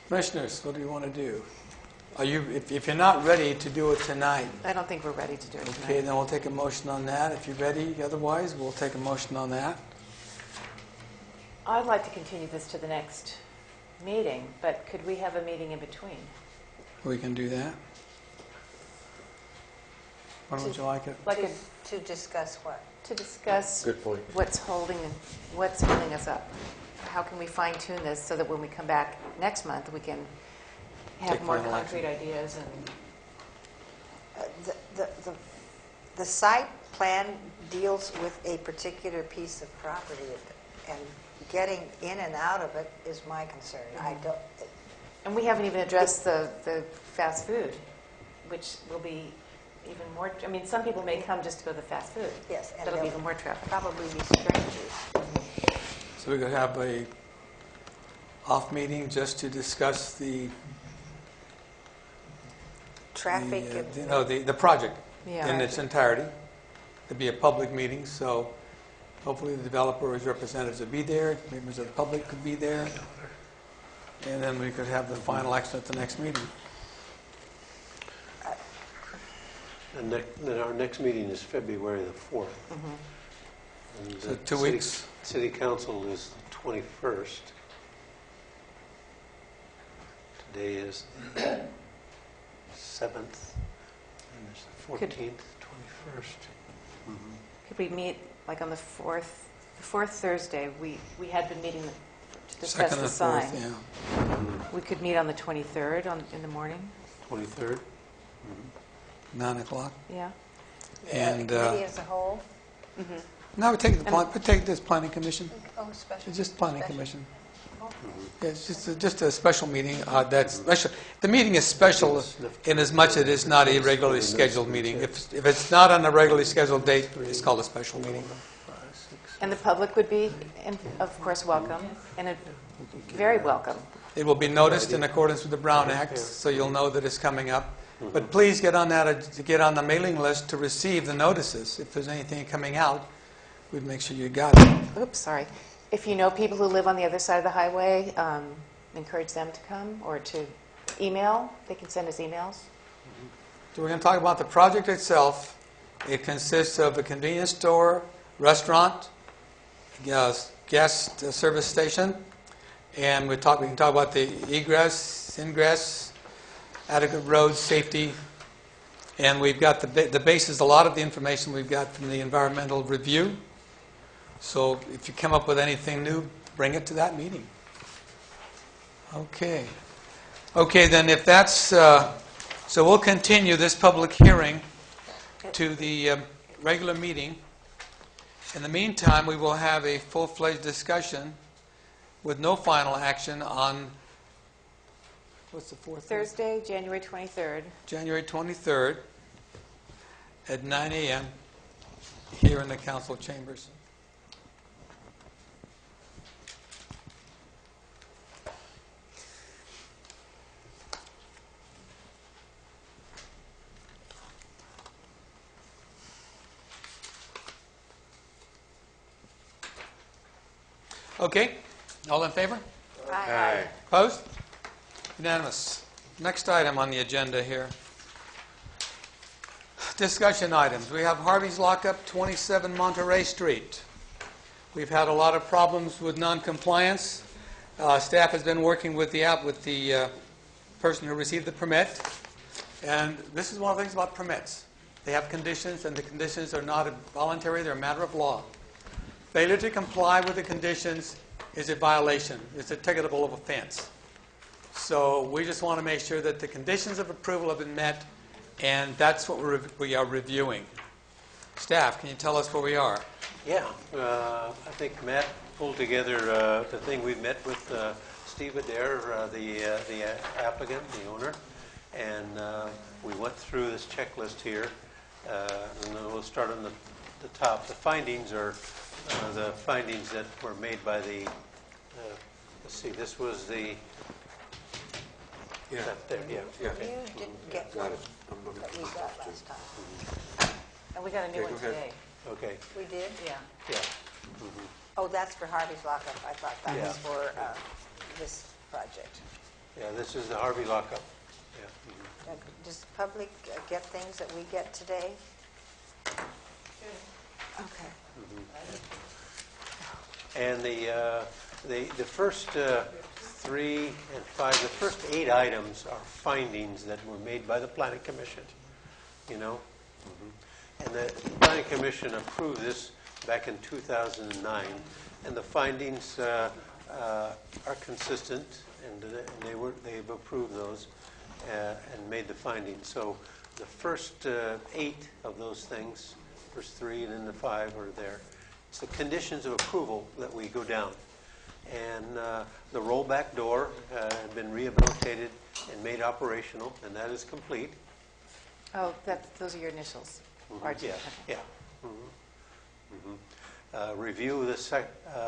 Commissioners, what do you want to do? Are you, if you're not ready to do it tonight, I don't think we're ready to do it tonight. okay, then we'll take a motion on that. If you're ready, otherwise, we'll take a motion on that. I'd like to continue this to the next meeting, but could we have a meeting in between? We can do that. When would you like it? Like To discuss what? to discuss Good point. what's holding us up. How can we fine tune this so that when we come back next month, we can have Take more final concrete ideas and The site plan deals with a particular piece of property, and getting in and out of it is my concern. I don't. And we haven't even addressed the fast food, which will be even more, I mean, some people may come just to go to the fast food. Yes, and That'll be they'll even more traffic. probably be strangers. So we could have a off meeting just to discuss the Traffic. the project Yeah. in its entirety. It'd be a public meeting, so hopefully the developer's representatives would be there, members of the public could be there, and then we could have the final action at the next meeting. And then our next meeting is February the 4th. And So the 2 weeks. City Council is the 21st. Today is the 7th, and there's the 14th, 21st. Could we meet like on the fourth Thursday? We had been meeting to discuss Second the and sign. fourth, yeah. We could meet on the 23rd in the morning. 23rd? 9 o'clock. Yeah. And Committee as a whole. now we take this planning commission. Oh, special. It's just planning Special. commission. Yeah, it's just a special meeting. That's special. The meeting is special in as much as it is not a regularly scheduled meeting. If it's not on a regularly scheduled date, it's called a special meeting. And the public would be, of course, welcome, and very welcome. It will be noticed in accordance with the Brown Act, so you'll know that it's coming up. But please get on the mailing list to receive the notices. If there's anything coming out, we'd make sure you got it. Oops, sorry. If you know people who live on the other side of the highway, encourage them to come or to email. They can send us emails. So we're going to talk about the project itself. It consists of a convenience store, restaurant, gas service station, and we can talk about the egress, ingress, adequate roads, safety, and we've got the basis. A lot of the information we've got from the environmental review. So if you come up with anything new, bring it to that meeting. Okay. Okay, then if that's... so we'll continue this public hearing to the regular meeting. In the meantime, we will have a full-fledged discussion with no final action on... What's the fourth? Thursday, January 23rd. January 23rd at 9 a.m. here in the council chambers. Okay, all in favor? Aye. Opposed? Unanimous. Next item on the agenda here. Discussion items. We have Harvey's Lockup, 27 Monterey Street. We've had a lot of problems with non-compliance. Staff has been working with the person who received the permit. And this is one of the things about permits. They have conditions, and the conditions are not voluntary, they're a matter of law. Failure to comply with the conditions is a violation. It's a ticketable offense. So we just want to make sure that the conditions of approval have been met, and that's what we are reviewing. Staff, can you tell us where we are? Yeah, I think Matt pulled together the thing we met with Steve Adair, the applicant, the owner, and we went through this checklist here, and then we'll start on the top. The findings are the findings that were made by the, let's see, this was the, Yeah. that there, yeah. Yeah. Okay. You didn't get Got one it. I'm looking that we for got it, too. last time. And we got a new Okay, one go ahead. today. Okay, We did? Yeah. yeah. Oh, that's for Harvey's lockup. I thought that Yeah. was for this project. Yeah, this is the Harvey lockup. Yeah. Does the public get things that we get today? Okay. And the first 3 and 5, the first 8 items are findings that were made by the Planning Commission, you know? And the Planning Commission approved this back in 2009, and the findings are consistent, and they've approved those and made the findings. So the first 8 of those things, first 3 and then the 5 are there. It's the conditions of approval that we go down. And the rollback door had been rehabilitated and made operational, and that is complete. Oh, those are your initials. RG. Yeah, Okay. yeah. Review the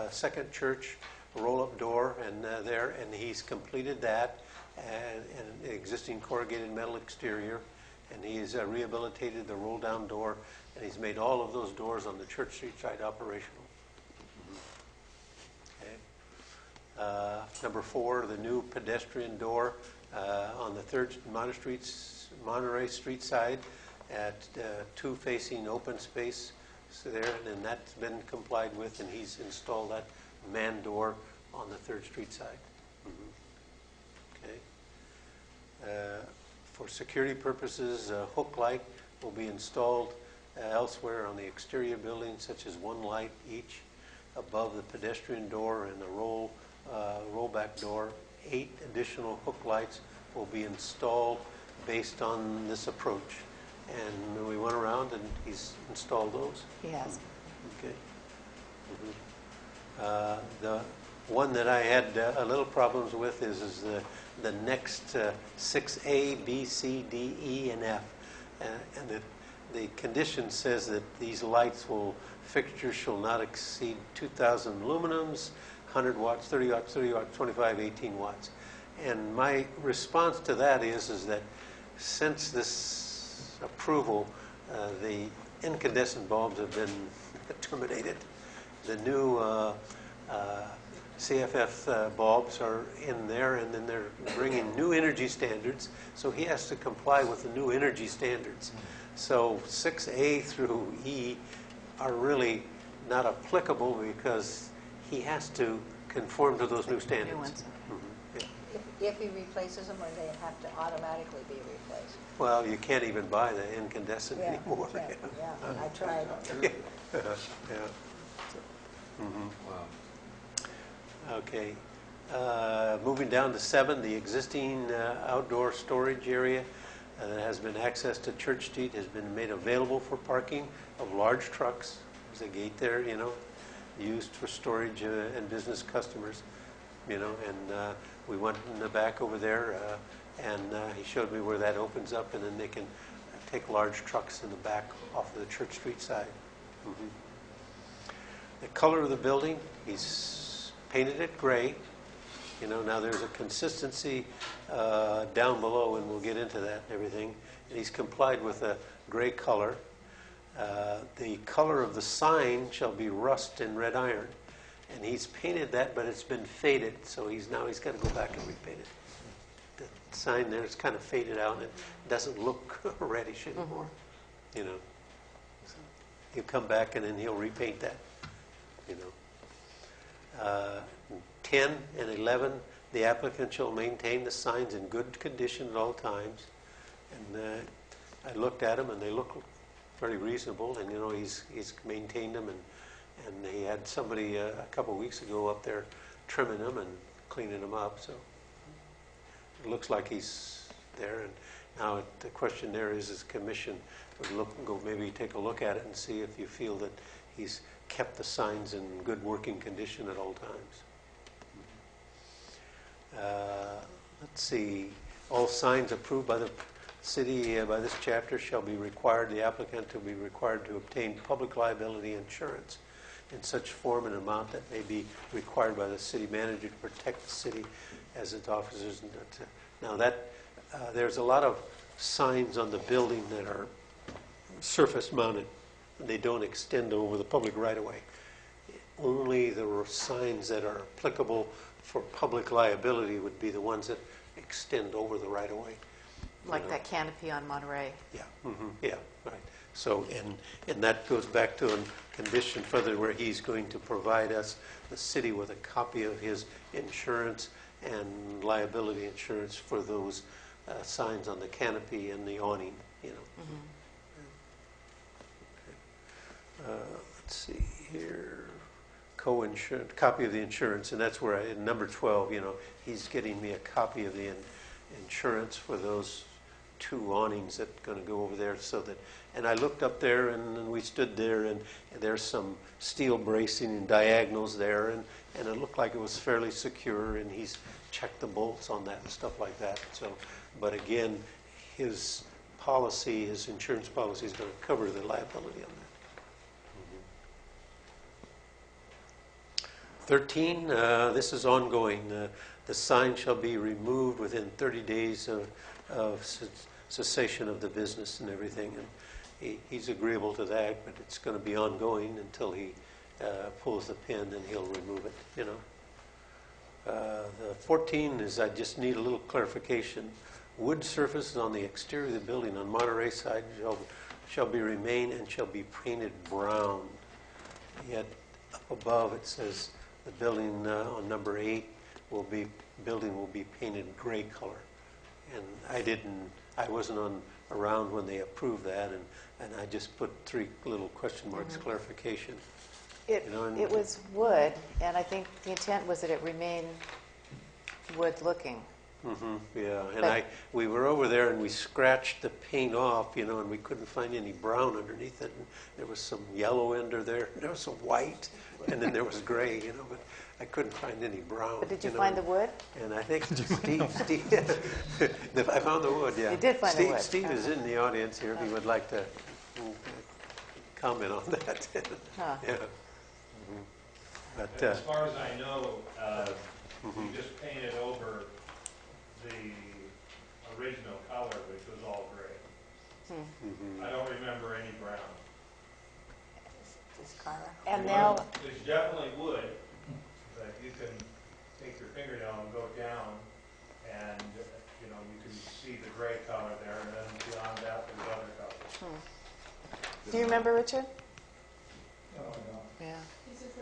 second church roll-up door, and and he's completed that, and an existing corrugated metal exterior, and he's rehabilitated the roll-down door, and he's made all of those doors on the Church Street side operational. Okay. Number 4, the new pedestrian door on the 3rd Monterey Street side at 2 facing open space there, and then that's been complied with, and he's installed that man door on the 3rd Street side. Okay. For security purposes, a hook light will be installed elsewhere on the exterior buildings, such as 1 light each above the pedestrian door and the rollback door. 8 additional hook lights will be installed based on this approach. And we went around and he's installed those. He has. Okay. The one that I had a little problems with is the next 6A, B, C, D, E, and F. And the condition says that these fixtures shall not exceed 2,000 luminums, 100 watts, 30 watts, 30 watts, 25, 18 watts. And my response to that is that since this approval, the incandescent bulbs have been terminated. The new CFF bulbs are in there, and then they're bringing new energy standards, so he has to comply with the new energy standards. So 6A through E are really not applicable because he has to conform to those new standards. New ones. If he replaces them, or they have to automatically be replaced? Well, you can't even buy the incandescent Yeah, anymore. yeah, I tried. Yeah. Wow. Okay. Moving down to 7, the existing outdoor storage area that has been accessed to Church Street has been made available for parking of large trucks. There's a gate there, used for storage and business customers, and we went in the back over there, and he showed me where that opens up, and then they can take large trucks in the back off of the Church Street side. The color of the building, he's painted it gray. Now there's a consistency down below, and we'll get into that and everything. And he's complied with a gray color. The color of the sign shall be rust and red iron. And he's painted that, but it's been faded, so he's got to go back and repaint it. The sign there is kind of faded out, and it doesn't look reddish anymore. So he'll come back, and then he'll repaint that. 10 and 11, the applicant shall maintain the signs in good condition at all times. And I looked at them, and they look very reasonable, and he's maintained them, and he had somebody a couple of weeks ago up there trimming them and cleaning them up. So it looks like he's there. And now the question there is commission would go maybe take a look at it and see if you feel that he's kept the signs in good working condition at all times. Let's see. All signs approved by the city by this chapter shall be required, the applicant will be required to obtain public liability insurance in such form and amount that may be required by the city manager to protect the city as its officers. Now that there's a lot of signs on the building that are surface mounted. They don't extend over the public right of way. Only the signs that are applicable for public liability would be the ones that extend over the right of way. Like that canopy on Monterey. Yeah, yeah, right. So, and that goes back to a condition further where he's going to provide us, the city, with a copy of his insurance and liability insurance for those signs on the canopy and the awning, you know. Let's see here. Co-insurance, copy of the insurance, and that's where in number 12, you know, he's getting me a copy of the insurance for those 2 awnings that are going to go over there, so that, and I looked up there and we stood there and there's some steel bracing and diagonals there, and it looked like it was fairly secure, and he's checked the bolts on that and stuff like that. So, but again, his policy, his insurance policy is going to cover the liability on that. 13, this is ongoing. The sign shall be removed within 30 days of cessation of the business and everything. And he's agreeable to that, but it's going to be ongoing until he pulls the pin, and he'll remove it, you know. The 14 is, I just need a little clarification. Wood surfaces on the exterior of the building on Monterey side shall be remain and shall be painted brown. Yet up above it says the building on number 8 will be painted gray color, and I wasn't around when they approved that, and I just put 3 little question marks clarification. It was wood, and I think the intent was that it remain wood looking. Yeah, and we were over there and we scratched the paint off, you know, and we couldn't find any brown underneath it. And there was some yellow under there, there was some white, and then there was gray, you know, but I couldn't find any brown. But did you find the wood? And I think Steve, I found the wood, yeah. You did find the wood. Steve is in the audience here if he would like to comment on that. Huh. Yeah. But, as far as I know, you just painted over the original color, which was all gray. I don't remember any brown. And now, There's definitely wood, but you can take your fingernail and go down, and you know you can see the gray color there, and then beyond that there's other colors. do you remember, Richard? No, no. Yeah.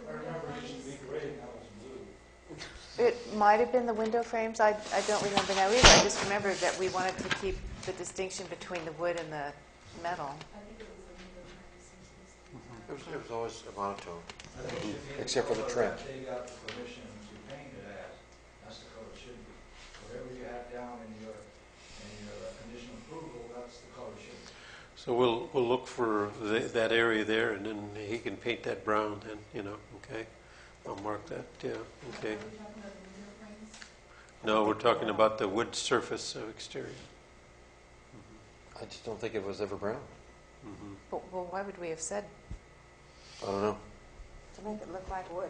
I remember it used to be gray, now it's blue. It might have been the window frames. I don't remember now either. I just remembered that we wanted to keep the distinction between the wood and the metal. It was always a monotone, I think it should be except for the trim. They got the permission to paint it as, that's the color it should be. Whatever you have down in your conditional approval, that's the color it should be. So we'll look for that area there, and then he can paint that brown. Then, you know, okay. I'll mark that. Yeah, okay. No, we're talking about the wood surface of exterior. I just don't think it was ever brown. Well, why would we have said? I don't know. To make it look like wood.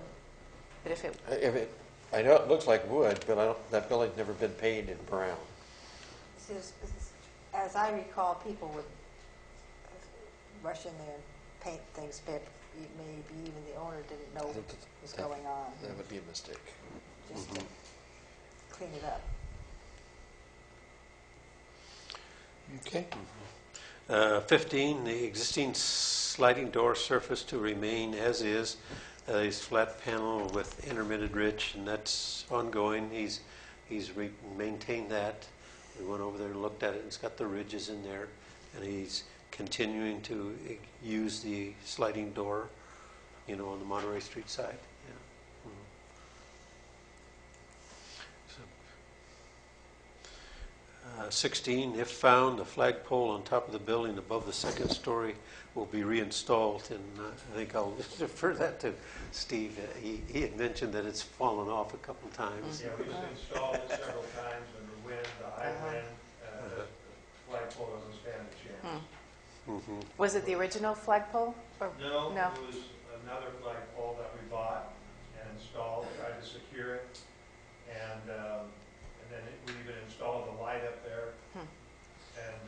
But if it, I know it looks like wood, but that building's never been painted brown. See, as I recall, people would rush in there and paint things, but maybe even the owner didn't know what was going on. That would be a mistake. Just to clean it up. Okay. 15, the existing sliding door surface to remain as is. He's flat panel with intermittent ridge, and that's ongoing. He's maintained that. We went over there and looked at it, and it's got the ridges in there, and he's continuing to use the sliding door, you know, on the Monterey Street side. Yeah. 16, if found, the flagpole on top of the building above the second story will be reinstalled. And I think I'll defer that to Steve. He had mentioned that it's fallen off a couple times. Yeah, we've installed it several times, and the wind, the high wind, the flagpole doesn't stand a chance. Mhm. Was it the original flagpole? Or, No, no. it was another flagpole that we bought and installed, tried to secure it, and then we even installed the light up there. And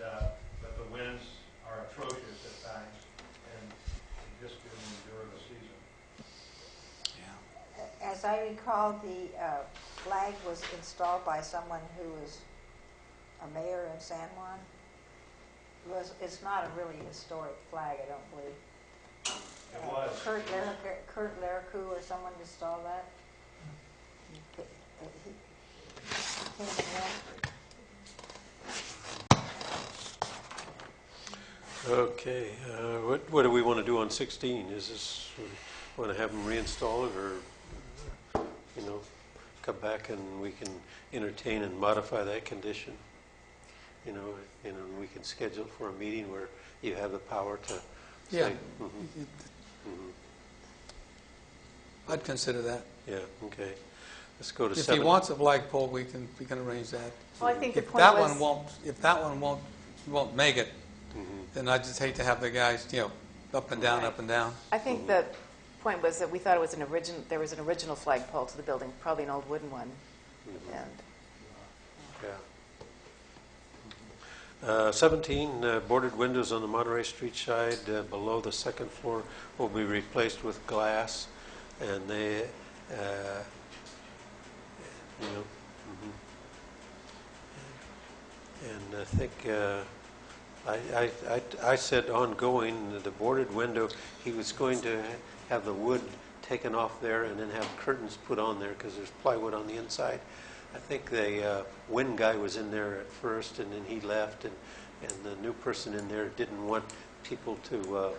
but the winds are atrocious at times, and it just didn't endure the season. As I recall, the flag was installed by someone who was a mayor in San Juan. It's not a really historic flag, I don't believe. It was. Kurt Laricu or someone installed that. He came in. Okay, what do we want to do on 16? Is this, we want to have them reinstall it, or, come back and we can entertain and modify that condition? And we can schedule for a meeting where you have the power to Yeah. say. I'd consider that. Yeah, okay. Let's go to If he 7. wants a flagpole, we can arrange that. Well, I think the If point that was... one won't make it, then I just hate to have the guys, up and down, Right. up and down. I think the point was that we thought it was there was an original flagpole to the building, probably an old wooden one. And Yeah. 17, boarded windows on the Monterey Street side below the second floor will be replaced with glass, and they, and I think I said ongoing, the boarded window, he was going to have the wood taken off there and then have curtains put on there because there's plywood on the inside. I think the wind guy was in there at first, and then he left, and the new person in there didn't want people to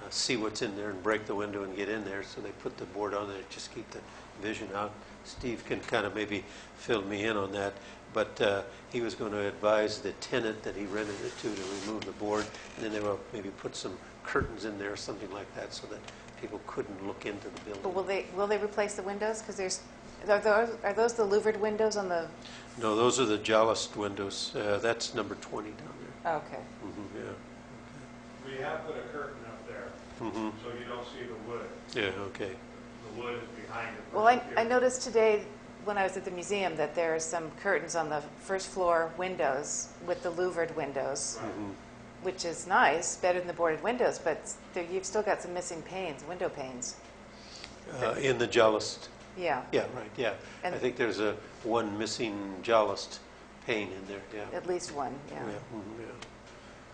see what's in there and break the window and get in there, so they put the board on there to just keep the vision out. Steve can kind of maybe fill me in on that, but he was going to advise the tenant that he rented it to remove the board, and then they will maybe put some curtains in there or something like that so that people couldn't look into the building. but will they replace the windows? Because are those the louvered windows on the... No, those are the Jallist windows. That's number 20 down there. Oh, okay. Yeah. We have put a curtain up there, Mm-hmm. so you don't see the wood. Yeah, okay. The wood is behind it. Well, I noticed today when I was at the museum that there are some curtains on the first floor windows with the louvered windows, which is nice, better than the boarded windows, but you've still got some missing window panes. In the Jallist. Yeah, Yeah, right, yeah. I And- think there's one missing Jallist pane in there, yeah. at least one, yeah. Yeah.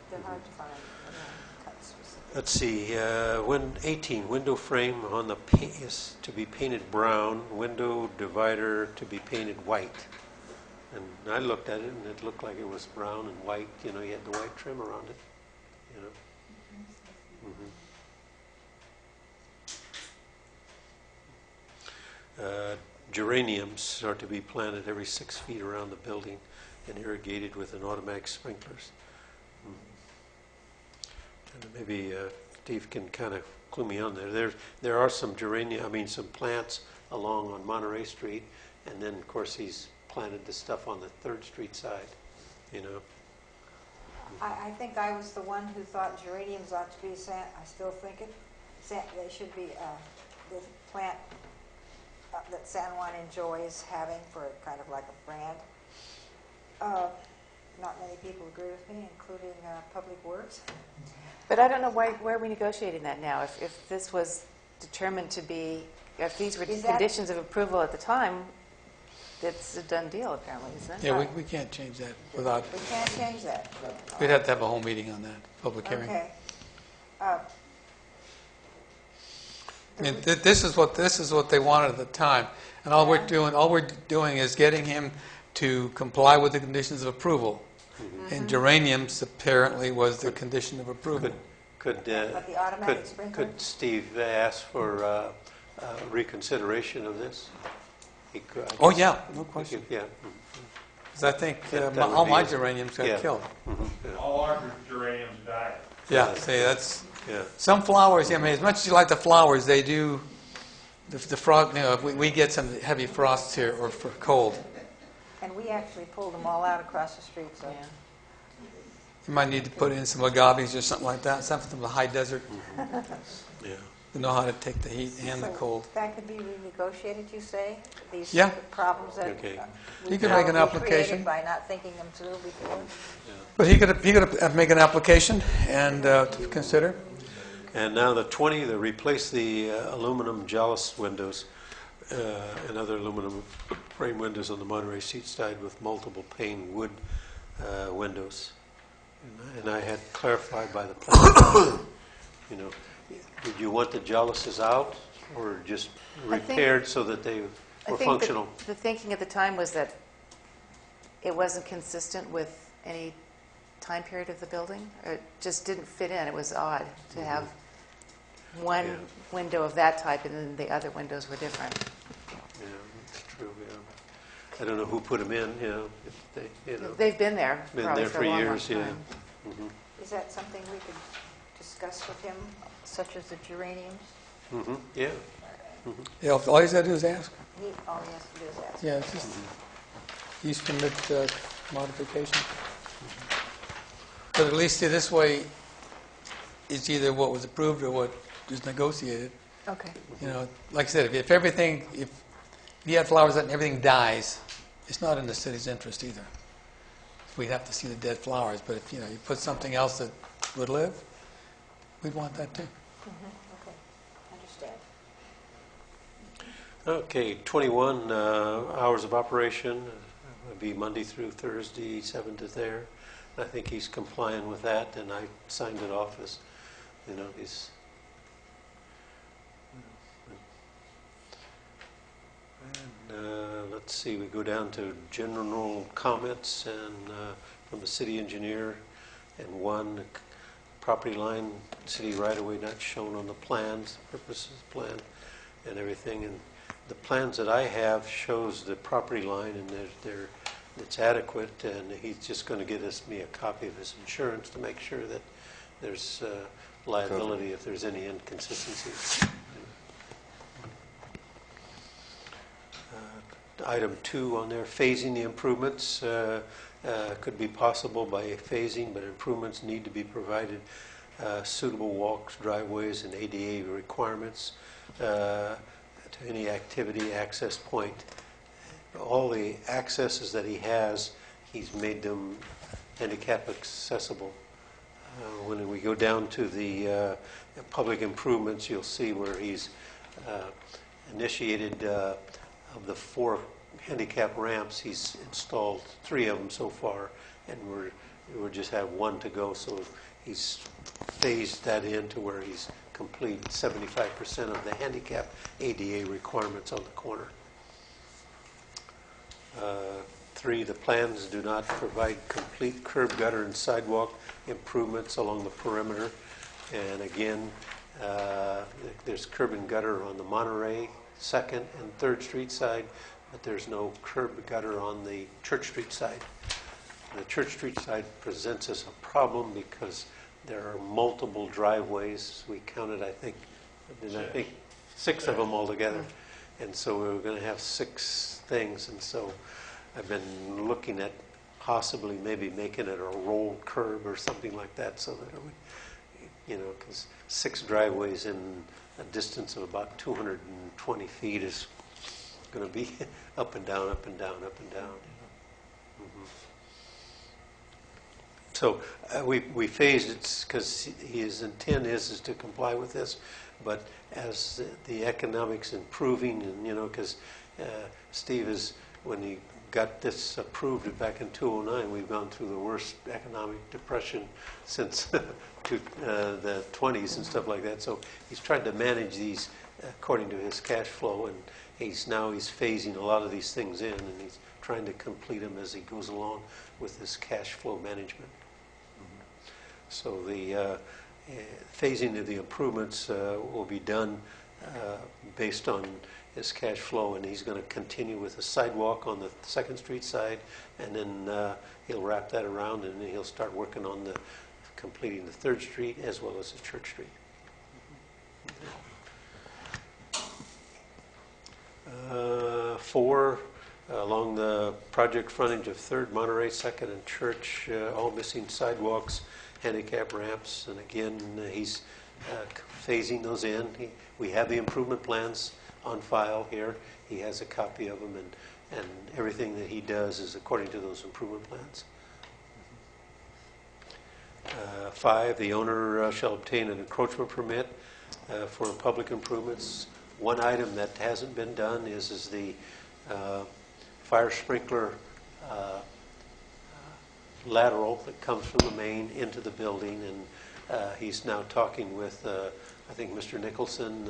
They're hard to find. Cut specific. Let's see, 18, window frame on the is to be painted brown, window divider to be painted white. And I looked at it, and it looked like it was brown and white. You had the white trim around it. Geraniums are to be planted every 6 feet around the building and irrigated with an automatic sprinklers. And maybe Steve can kind of clue me on there. There are some some plants along on Monterey Street, and then of course he's planted the stuff on the 3rd Street side. I think I was the one who thought geraniums ought to be I still think it. They should be the plant that San Juan enjoys having for kind of like a brand. Not many people agree with me, including Public Works. But I don't know why are we negotiating that now? If this was determined to be, if these were Is that- conditions of approval at the time, it's a done deal apparently, isn't it? Yeah, we can't change that without, We can't change that. we'd have to have a whole meeting on that, public hearing. Okay. I mean, this is what they wanted at the time, and all we're doing is getting him to comply with the conditions of approval. And geraniums apparently was the condition of approval. Could But the automatic sprinkler? could Steve ask for reconsideration of this? He could, I Oh guess. yeah, no question. Yeah. Because I think That would all be my it. geraniums got Yeah. killed. Yeah. All our geraniums died. Yeah, see, that's, Yeah. some flowers, I mean, as much as you like the flowers, they do, the frost, you know, if we get some heavy frosts here or for cold, And we actually pulled them all out across the street, so. Yeah. you might need to put in some agaves or something like that, something from the high desert Yeah. to know how to take the heat and the So cold. that could be renegotiated, you say? These Yeah. problems that Okay. we You could make an probably application. created by not thinking them through before? But he could make an application and to consider. And now the 20, they replace the aluminum jalis windows and other aluminum frame windows on the Monterey seat side with multiple pane wood windows. And I had clarified by the plan, you know, did you want the jalousies out or just I think- repaired so that they I were think functional? the thinking at the time was that it wasn't consistent with any time period of the building. It just didn't fit in. It was odd to have one Yeah. window of that type and then the other windows were different. Yeah, that's true, yeah. I don't know who put them in, you know, if they, you know, They've been there been probably there for for a long, years, long yeah. time. Is that something we could discuss with him, such as the geraniums? Yeah. Yeah, all you got to do is ask. All he has to do is ask. Yeah, it's just, you submit modification. But at least this way, it's either what was approved or what is negotiated. Okay. You know, like I said, if everything, if you have flowers and everything dies, it's not in the city's interest either. We'd have to see the dead flowers, but if, you know, you put something else that would live, we'd want that too. Okay, understand. Okay, 21 hours of operation would be Monday through Thursday, 7 to there. I think he's complying with that, and I signed it off as, you know, he's. And let's see, we go down to general comments and from the city engineer, and one property line, city right-of-way not shown on the plans, purposes plan, and everything. And the plans that I have shows the property line, and it's adequate, and he's just going to get me a copy of his insurance to make sure that there's liability if there's any inconsistencies. Item 2 on there, phasing the improvements could be possible by phasing, but improvements need to be provided suitable walks, driveways, and ADA requirements to any activity access point. All the accesses that he has, he's made them handicap accessible. When we go down to the public improvements, you'll see where he's initiated of the 4 handicap ramps, he's installed 3 of them so far, and we just have 1 to go. So he's phased that in to where he's complete 75% of the handicap ADA requirements on the corner. 3, the plans do not provide complete curb, gutter, and sidewalk improvements along the perimeter. And again, there's curb and gutter on the Monterey 2nd and 3rd Street side, but there's no curb gutter on the Church Street side. The Church Street side presents us a problem because there are multiple driveways. We counted, I think 6 of them altogether. And so we were going to have 6 things. And so I've been looking at possibly maybe making it a rolled curb or something like that, so that it would, you know, because 6 driveways in a distance of about 220 feet is going to be up and down, up and down, up and down. So we phased it because his intent is to comply with this, but as the economics improving, and you know, because Steve is, when he got this approved back in 2009, we've gone through the worst economic depression since the 20s and stuff like that. So he's trying to manage these according to his cash flow, and he's phasing a lot of these things in, and he's trying to complete them as he goes along with his cash flow management. So the phasing of the improvements will be done based on his cash flow, and he's going to continue with a sidewalk on the 2nd Street side, and then he'll wrap that around, and then he'll start working on completing the 3rd Street as well as the Church Street. 4, along the project frontage of 3rd, Monterey, 2nd, and Church, all missing sidewalks, handicap ramps, and again, he's phasing those in. We have the improvement plans on file here. He has a copy of them, and everything that he does is according to those improvement plans. 5, the owner shall obtain an encroachment permit for public improvements. One item that hasn't been done is the fire sprinkler lateral that comes from the main into the building, and he's now talking with, I think, Mr. Nicholson,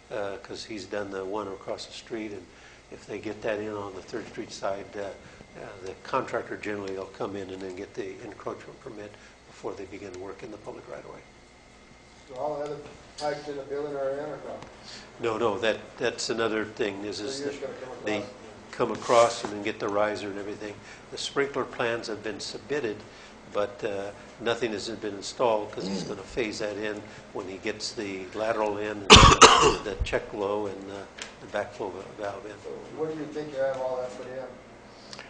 because he's done the one across the street, and if they get that in on the 3rd Street side, the contractor generally will come in and then get the encroachment permit before they begin work in the public right-of-way. So all the other pipes in the building are in or no? No, that's another thing, is So you're that just gonna they come across and then get the riser and everything. The sprinkler plans have been submitted, but nothing has been installed because he's going to phase that in when he gets the lateral in, the check flow, and the backflow valve in. So when do you think you have all that put in?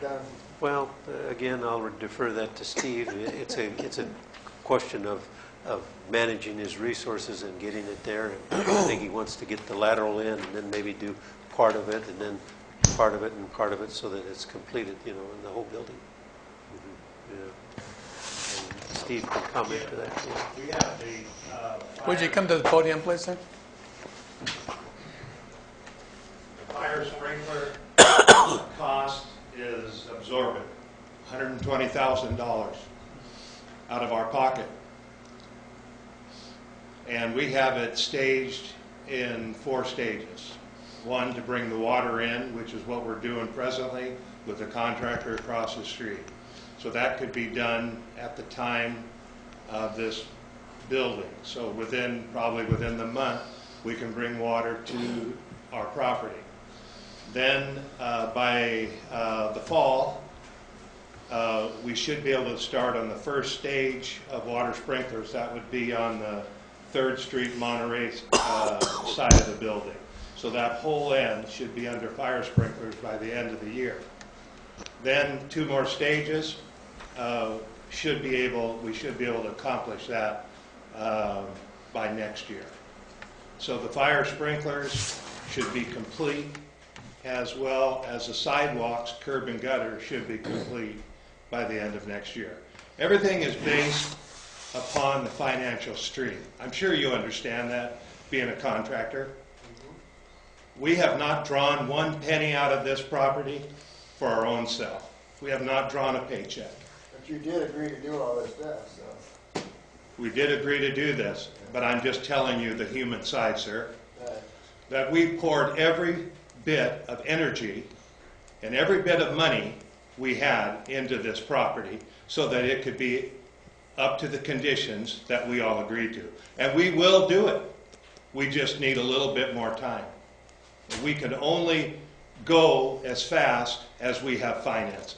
Done? Well, again, I'll defer that to Steve. It's a question of managing his resources and getting it there. And I think he wants to get the lateral in and then maybe do part of it and then part of it and part of it so that it's completed, in the whole building. Yeah. And Steve can comment to that. Yeah. We have the Would you come to the podium, please, sir? fire sprinkler cost is absorbent, $120,000 out of our pocket. And we have it staged in 4 stages. 1, to bring the water in, which is what we're doing presently with the contractor across the street. So that could be done at the time of this building. So probably within the month, we can bring water to our property. Then by the fall, we should be able to start on the 1st stage of water sprinklers. That would be on the 3rd Street Monterey side of the building. So that whole end should be under fire sprinklers by the end of the year. Then 2 more stages. We should be able to accomplish that by next year. So the fire sprinklers should be complete, as well as the sidewalks, curb and gutter should be complete by the end of next year. Everything is based upon the financial stream. I'm sure you understand that, being a contractor. We have not drawn 1 penny out of this property for our own self. We have not drawn a paycheck. But you did agree to do all this stuff, so. We did agree to do this, but I'm just telling you the human side, sir. That we poured every bit of energy and every bit of money we had into this property so that it could be up to the conditions that we all agreed to. And we will do it. We just need a little bit more time. We can only go as fast as we have finances.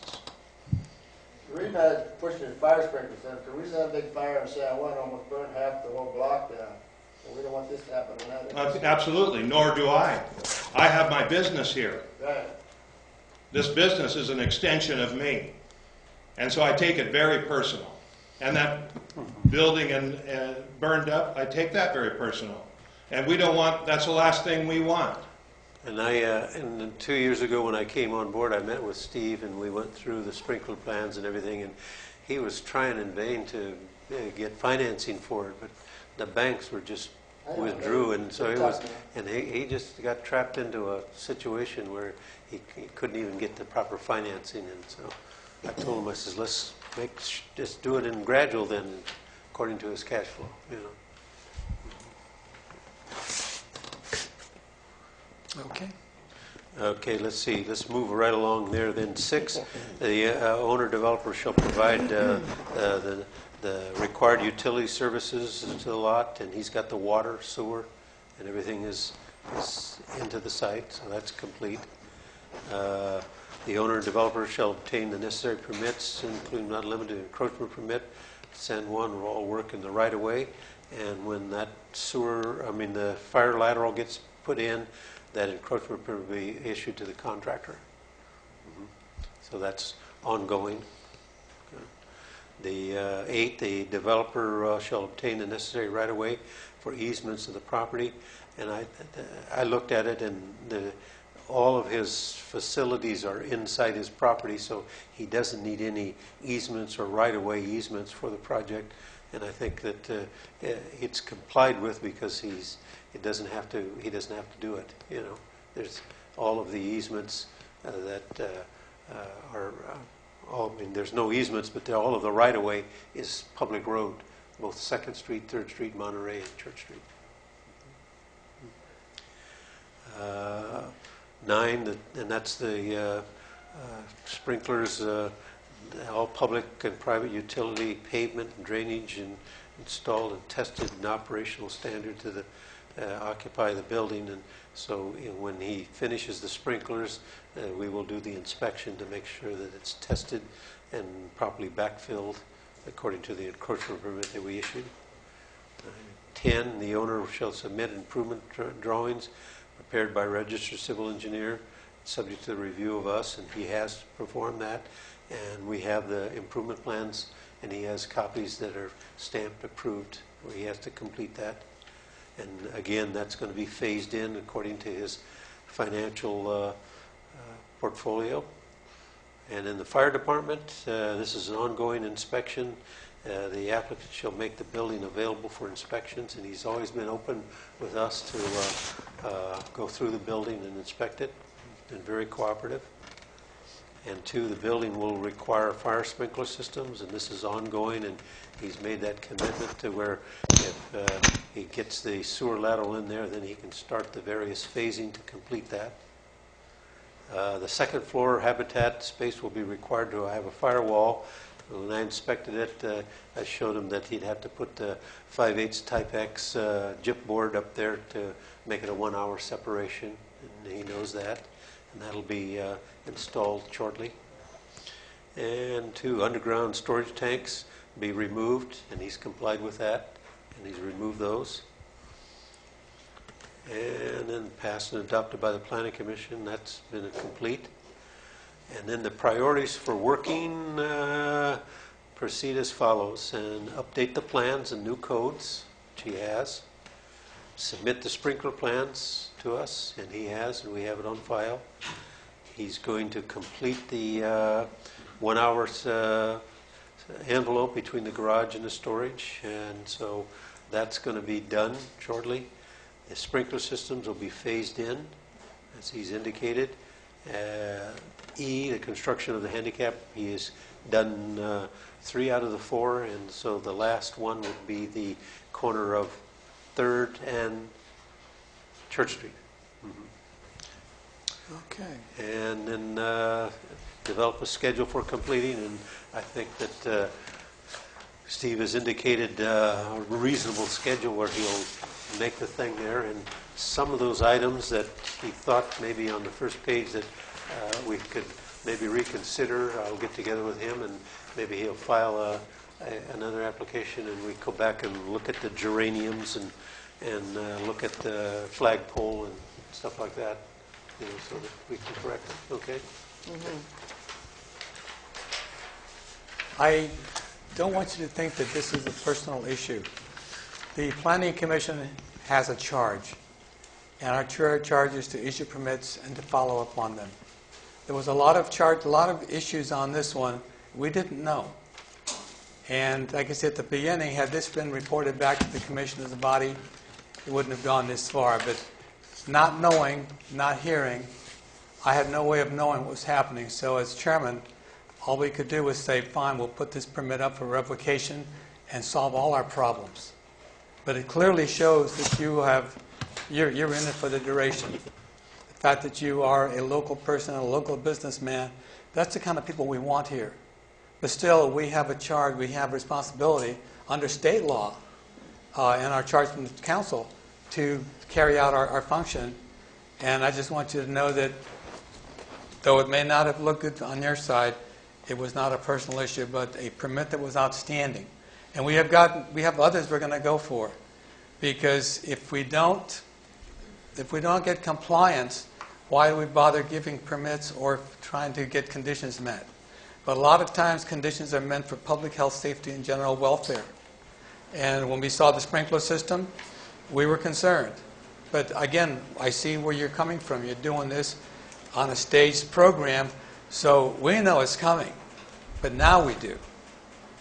The reason I pushed the fire sprinklers in, because we just had a big fire in San Juan, almost burned half the whole block down. And we don't want this to happen in that. Absolutely, nor do I. I have my business here. Right. This business is an extension of me. And so I take it very personal. And that building burned up, I take that very personal. And we don't want, that's the last thing we want. And and 2 years ago when I came on board, I met with Steve and we went through the sprinkler plans and everything, and he was trying in vain to get financing for it, but the banks were just withdrew, and so it was, and he just got trapped into a situation where he couldn't even get the proper financing, and so I told him, I says, let's just do it in gradual then, according to his cash flow, Okay. Okay, let's see. Let's move right along there. Then 6, the owner-developer shall provide the required utility services to the lot, and he's got the water, sewer, and everything is is into the site, so that's complete. The owner and developer shall obtain the necessary permits, including not limited encroachment permit. San Juan will all work in the right-of-way, and when that the fire lateral gets put in, that encroachment permit will be issued to the contractor. So that's ongoing. The 8, the developer shall obtain the necessary right-of-way for easements of the property. And I looked at it, and all of his facilities are inside his property, so he doesn't need any easements or right-of-way easements for the project. And I think that it's complied with because he doesn't have to do it. You know, there's all of the easements that are. There's no easements, but all of the right-of-way is public road, both 2nd Street, 3rd Street, Monterey, and Church Street. 9, and that's the sprinklers, all public and private utility pavement and drainage and installed and tested in operational standard to occupy the building. And so when he finishes the sprinklers, we will do the inspection to make sure that it's tested and properly backfilled according to the encroachment permit that we issued. 10, the owner shall submit improvement drawings prepared by registered civil engineer, subject to the review of us, and he has performed that. And we have the improvement plans, and he has copies that are stamped, approved, where he has to complete that. And again, that's going to be phased in according to his financial portfolio. And in the fire department, this is an ongoing inspection. The applicant shall make the building available for inspections, and he's always been open with us to go through the building and inspect it. He's been very cooperative. And 2, the building will require fire sprinkler systems, and this is ongoing, and he's made that commitment to where if he gets the sewer lateral in there, then he can start the various phasing to complete that. The 2nd floor habitat space will be required to have a firewall. When I inspected it, I showed him that he'd have to put the 5/8 Type X gyp board up there to make it a 1-hour separation, and he knows that, and that'll be installed shortly. And 2 underground storage tanks be removed, and he's complied with that, and he's removed those. And then passed and adopted by the Planning Commission. That's been complete. And then the priorities for working proceed as follows: and update the plans and new codes, which he has. Submit the sprinkler plans to us, and he has, and we have it on file. He's going to complete the 1-hour envelope between the garage and the storage, and so that's going to be done shortly. The sprinkler systems will be phased in, as he's indicated. The construction of the handicap, he has done 3 out of the 4, and so the last one would be the corner of 3rd and Church Street. Okay. And then develop a schedule for completing, and I think that Steve has indicated a reasonable schedule where he'll make the thing there, and some of those items that he thought maybe on the first page that we could maybe reconsider, I'll get together with him, and maybe he'll file another application, and we go back and look at the geraniums and look at the flagpole and stuff like that, so that we can correct it. Okay? Mm-hmm. I don't want you to think that this is a personal issue. The Planning Commission has a charge, and our charge is to issue permits and to follow up on them. There was a lot of issues on this one we didn't know. And like I said at the beginning, had this been reported back to the Commission as a body, it wouldn't have gone this far. But not knowing, not hearing, I had no way of knowing what was happening. So as chairman, all we could do was say, fine, we'll put this permit up for revocation and solve all our problems. But it clearly shows that you're in it for the duration. The fact that you are a local person, a local businessman, that's the kind of people we want here. But still, we have a charge, we have responsibility under state law and our charge from the council to carry out our function. And I just want you to know that though it may not have looked good on your side, it was not a personal issue, but a permit that was outstanding. And we have others we're going to go for, because if we don't get compliance, why do we bother giving permits or trying to get conditions met? But a lot of times conditions are meant for public health, safety, and general welfare. And when we saw the sprinkler system, we were concerned. But again, I see where you're coming from. You're doing this on a staged program, so we know it's coming. But now we do,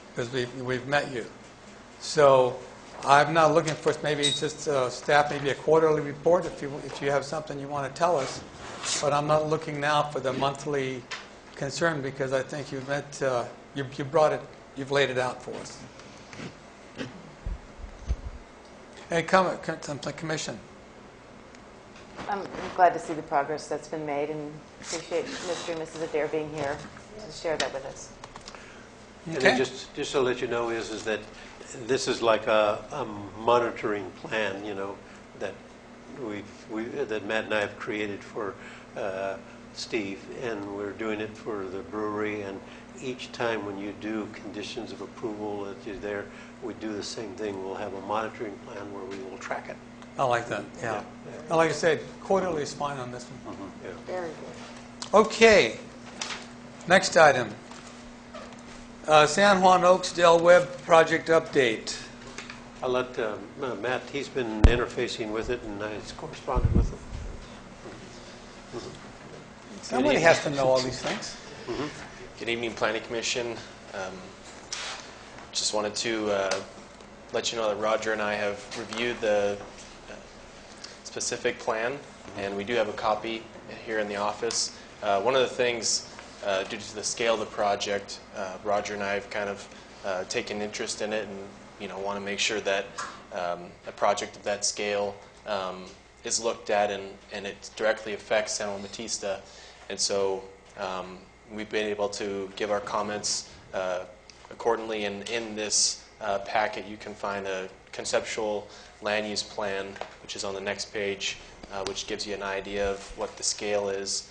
because we've met you. So I'm not looking for maybe just staff, maybe a quarterly report if you have something you want to tell us. But I'm not looking now for the monthly concern, because I think you've laid it out for us. Hey, Commission. I'm glad to see the progress that's been made, and appreciate Mr. and Mrs. Adair being here to share that with us. And then just to let you know is that this is like a monitoring plan, that that Matt and I have created for Steve, and we're doing it for the brewery. And each time when you do conditions of approval that you're there, we do the same thing. We'll have a monitoring plan where we will track it. I like that, yeah. Like I said, quarterly is fine on this one. Mm-hmm. Yeah. Very good. Okay, next item. San Juan Oaks Del Webb project update. I'll let Matt, he's been interfacing with it, and he's corresponded with it. Mm-hmm. Somebody has to know all these things. Mm-hmm. Good evening, Planning Commission. Just wanted to let you know that Roger and I have reviewed the specific plan, and we do have a copy here in the office. One of the things, due to the scale of the project, Roger and I have kind of taken interest in it, and want to make sure that a project of that scale is looked at and it directly affects San Juan Bautista. And so we've been able to give our comments accordingly, and in this packet you can find a conceptual land use plan, which is on the next page, which gives you an idea of what the scale is.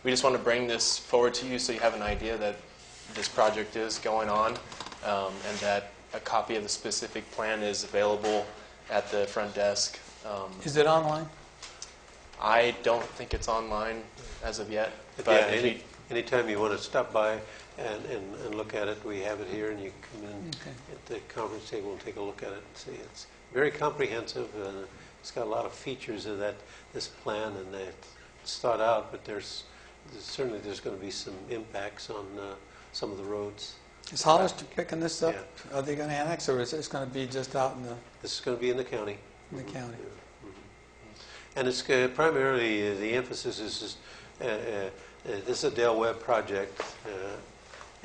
We just want to bring this forward to you so you have an idea that this project is going on, and that a copy of the specific plan is available at the front desk. Is it online? I don't think it's online as of yet. But yeah, anytime you want to stop by and look at it, we have it here, and you can come in at the conference table and take a look at it and see. It's very comprehensive, and it's got a lot of features of this plan, and it's thought out, but there's certainly going to be some impacts on some of the roads. Is Hollister picking this up? Yeah. Are they going to annex, or is this going to be just out in the... This is going to be in the county. In the county. Mm-hmm. And it's primarily, the emphasis is this is a Del Webb project,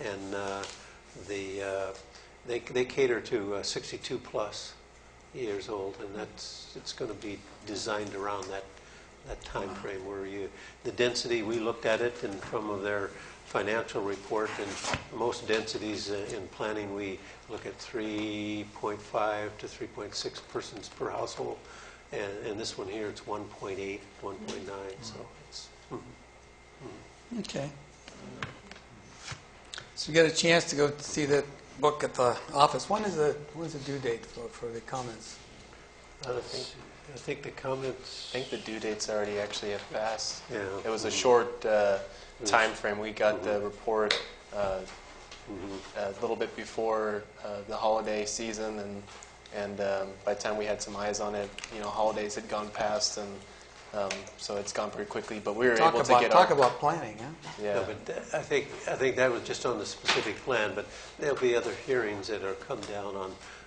and they cater to 62 plus years old, and it's going to be designed around that time frame where the density, we looked at it and from their financial report, and most densities in planning we look at 3.5 to 3.6 persons per household, and this one here it's 1.8, 1.9, so it's Okay. So you get a chance to go see that book at the office. When's the due date for the comments? I think the comments... I think the due date's already actually have passed. Yeah. It was a short time frame. We got the report a little bit before the holiday season, and by the time we had some eyes on it, holidays had gone past, and so it's gone pretty quickly. But we were able to get talk about planning, huh? Yeah. No, but I think that was just on the specific plan, but there'll be other hearings that are come down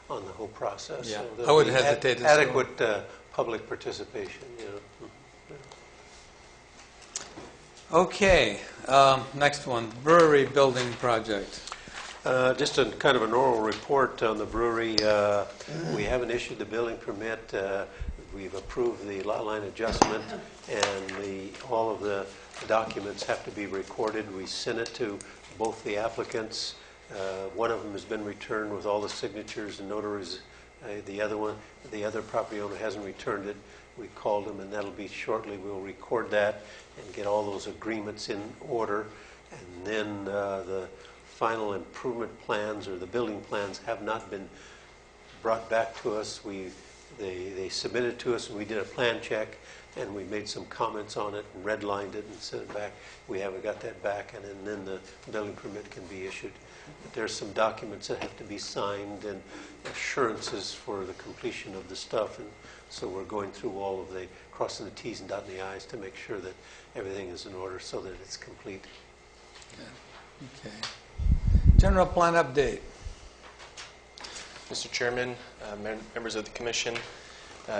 on the whole process. Yeah. So I wouldn't hesitate to adequate public participation. Okay. Next one, brewery building project. Just a kind of an oral report on the brewery. We haven't issued the building permit. We've approved the lot line adjustment, and all of the documents have to be recorded. We sent it to both the applicants. One of them has been returned with all the signatures and notaries The other property owner hasn't returned it. We called him, and that'll be shortly. We'll record that and get all those agreements in order. And then the final improvement plans or the building plans have not been brought back to us. They submitted to us, and we did a plan check, and we made some comments on it and redlined it and sent it back. We haven't got that back, and then the building permit can be issued. But there's some documents that have to be signed and assurances for the completion of the stuff, and so we're going through all of the, crossing the T's and dotting the I's to make sure that everything is in order so that it's complete. Okay. General plan update. Mr. Chairman, members of the commission,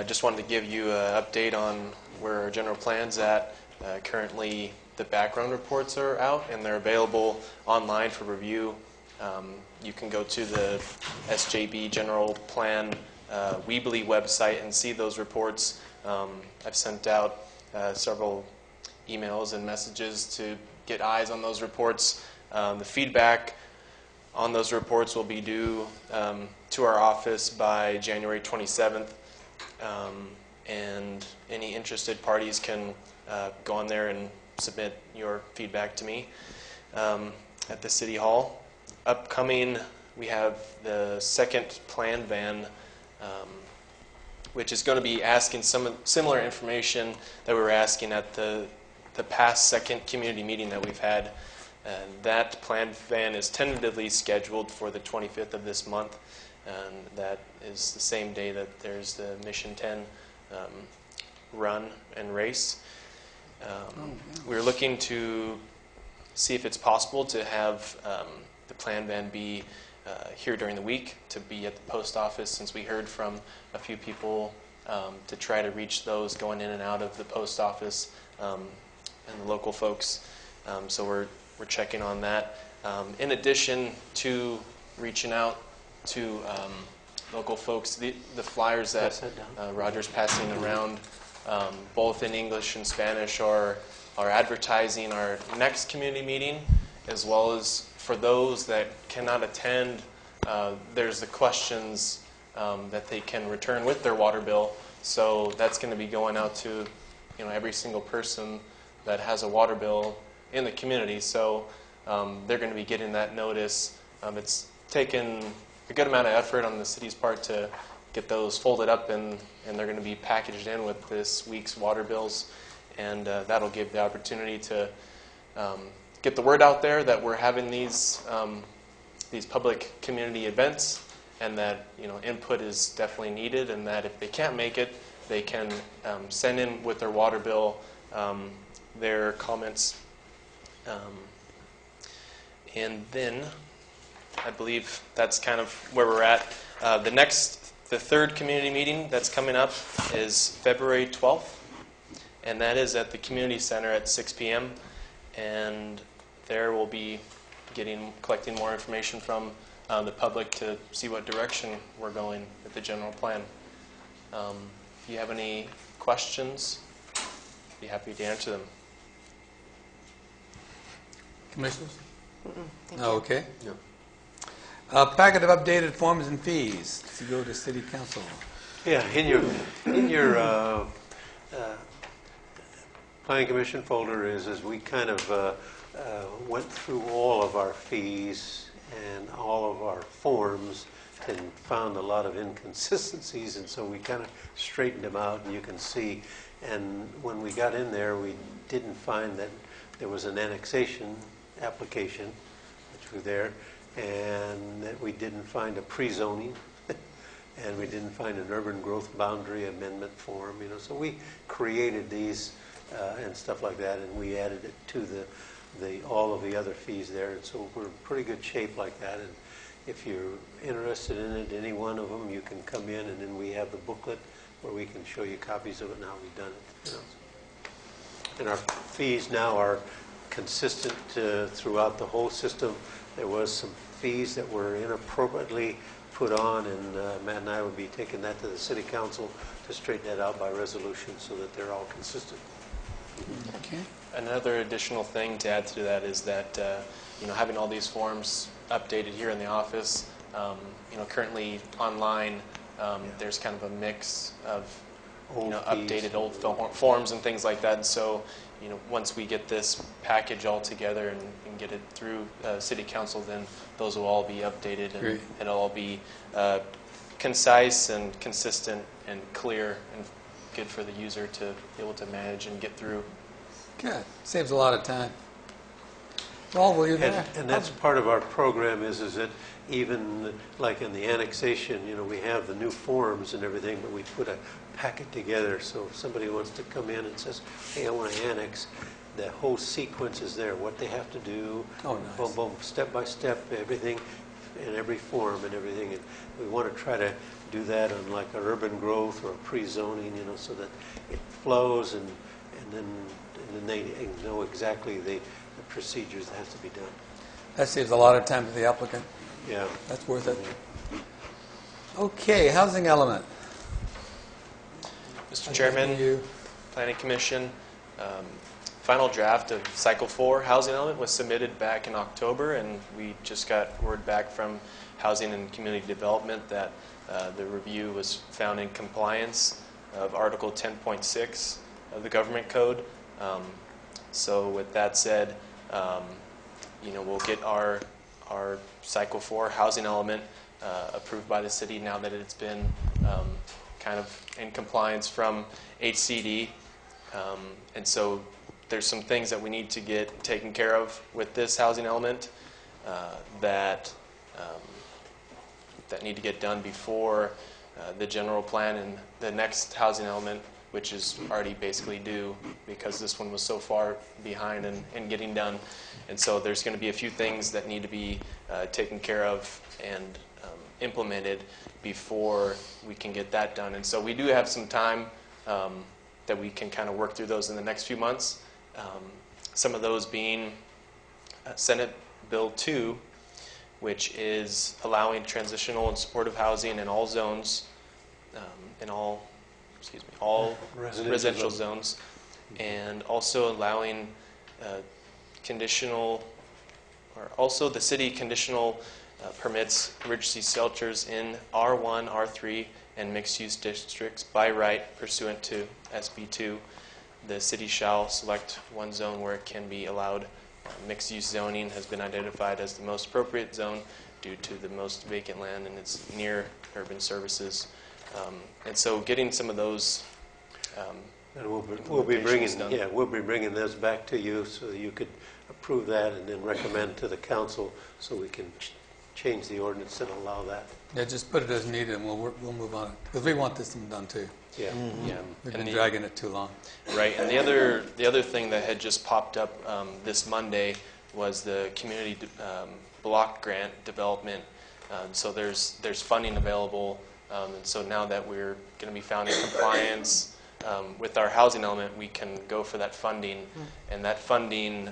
just wanted to give you an update on where our general plan's at. Currently, the background reports are out, and they're available online for review. You can go to the SJB General Plan Weebly website and see those reports. I've sent out several emails and messages to get eyes on those reports. The feedback on those reports will be due to our office by January 27th. And any interested parties can go on there and submit your feedback to me at the City Hall. Upcoming, we have the second plan van, which is going to be asking some similar information that we were asking at the past second community meeting that we've had. And that plan van is tentatively scheduled for the 25th of this month, and that is the same day that there's the Mission 10 run and race. We're looking to see if it's possible to have the plan van be here during the week, to be at the post office, since we heard from a few people to try to reach those going in and out of the post office and the local folks. So we're checking on that. In addition to reaching out to local folks, the flyers that Roger's passing around, both in English and Spanish, are advertising our next community meeting, as well as for those that cannot attend, there's the questions that they can return with their water bill. So that's going to be going out to every single person that has a water bill in the community. So they're going to be getting that notice. It's taken a good amount of effort on the city's part to get those folded up, and they're going to be packaged in with this week's water bills, and that'll give the opportunity to get the word out there that we're having these public community events, and that input is definitely needed, and that if they can't make it, they can send in with their water bill their comments. And then I believe that's kind of where we're at. The third community meeting that's coming up is February 12th, and that is at the community center at 6 p.m. And there we'll be collecting more information from the public to see what direction we're going with the general plan. If you have any questions, I'd be happy to answer them. Commissioners? Thank you. Okay. A packet of updated forms and fees to go to City Council. Yeah, in your Planning Commission folder is as we kind of went through all of our fees and all of our forms and found a lot of inconsistencies, and so we kind of straightened them out, and you can see. And when we got in there, we didn't find that there was an annexation application, which was there, and that we didn't find a pre-zoning, and we didn't find an urban growth boundary amendment form. So we created these and stuff like that, and we added it to all of the other fees there, and so we're in pretty good shape like that. And if you're interested in it, any one of them, you can come in, and then we have the booklet where we can show you copies of it and how we've done it. And our fees now are consistent throughout the whole system. There was some fees that were inappropriately put on, and Matt and I will be taking that to the City Council to straighten that out by resolution so that they're all consistent. Okay. Another additional thing to add to that is that having all these forms updated here in the office, currently online There's kind of a mix of Old fees. updated old forms and things like that. And so, once we get this package all together and get it through City Council, then those will all be updated and Great. it'll all be concise and consistent and clear and good for the user to be able to manage and get through. Good. Saves a lot of time. Well, were you there? And that's part of our program is that even like in the annexation, we have the new forms and everything, but we put a packet together. So if somebody wants to come in and says, hey, I want to annex, the whole sequence is there, what they have to do, Oh, nice. boom, boom, step by step, everything in every form and everything. And we want to try to do that on like a urban growth or a pre-zoning, so that it flows and then they know exactly the procedures that has to be done. That saves a lot of time to the applicant. Yeah. That's worth it. Okay, housing element. Mr. Chairman, You. Planning Commission, final draft of Cycle 4 housing element was submitted back in October, and we just got word back from Housing and Community Development that the review was found in compliance of Article 10.6 of the Government Code. So with that said, we'll get our Cycle 4 housing element approved by the city now that it's been kind of in compliance from HCD. And so there's some things that we need to get taken care of with this housing element that need to get done before the general plan and the next housing element, which is already basically due because this one was so far behind in getting done. And so there's going to be a few things that need to be taken care of and implemented before we can get that done. And so we do have some time that we can kind of work through those in the next few months. Some of those being Senate Bill 2, which is allowing transitional and supportive housing in all zones, all residential zones, and also allowing the city conditional permits emergency shelters in R1, R3, and mixed-use districts by right pursuant to SB 2. The city shall select one zone where it can be allowed. Mixed-use zoning has been identified as the most appropriate zone due to the most vacant land and it's near urban services. And so getting some of those And we'll be bringing done. we'll be bringing those back to you so that you could approve that and then recommend to the council so we can change the ordinance and allow that. Yeah, just put it as needed, and we'll move on. Because we want this one done too. Yeah. Yeah. We've And been dragging it too long. Right, and the other thing that had just popped up this Monday was the community block grant development. So there's funding available, and so now that we're going to be found in compliance with our housing element, we can go for that funding, and that funding,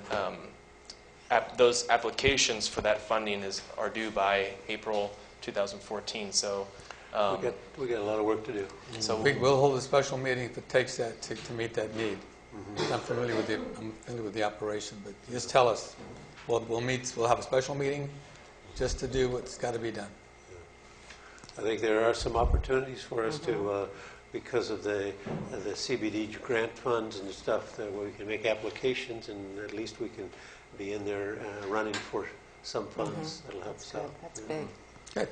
those applications for that funding are due by April 2014. So. We got a lot of work to do. So We'll hold a special meeting if it takes that to meet that need. I'm familiar with the operation, but just tell us. We'll have a special meeting just to do what's got to be done. I think there are some opportunities for us to, because of the CBD grant funds and stuff, that we can make applications and at least we can be in there running for some funds that'll help us out. That's big. Good.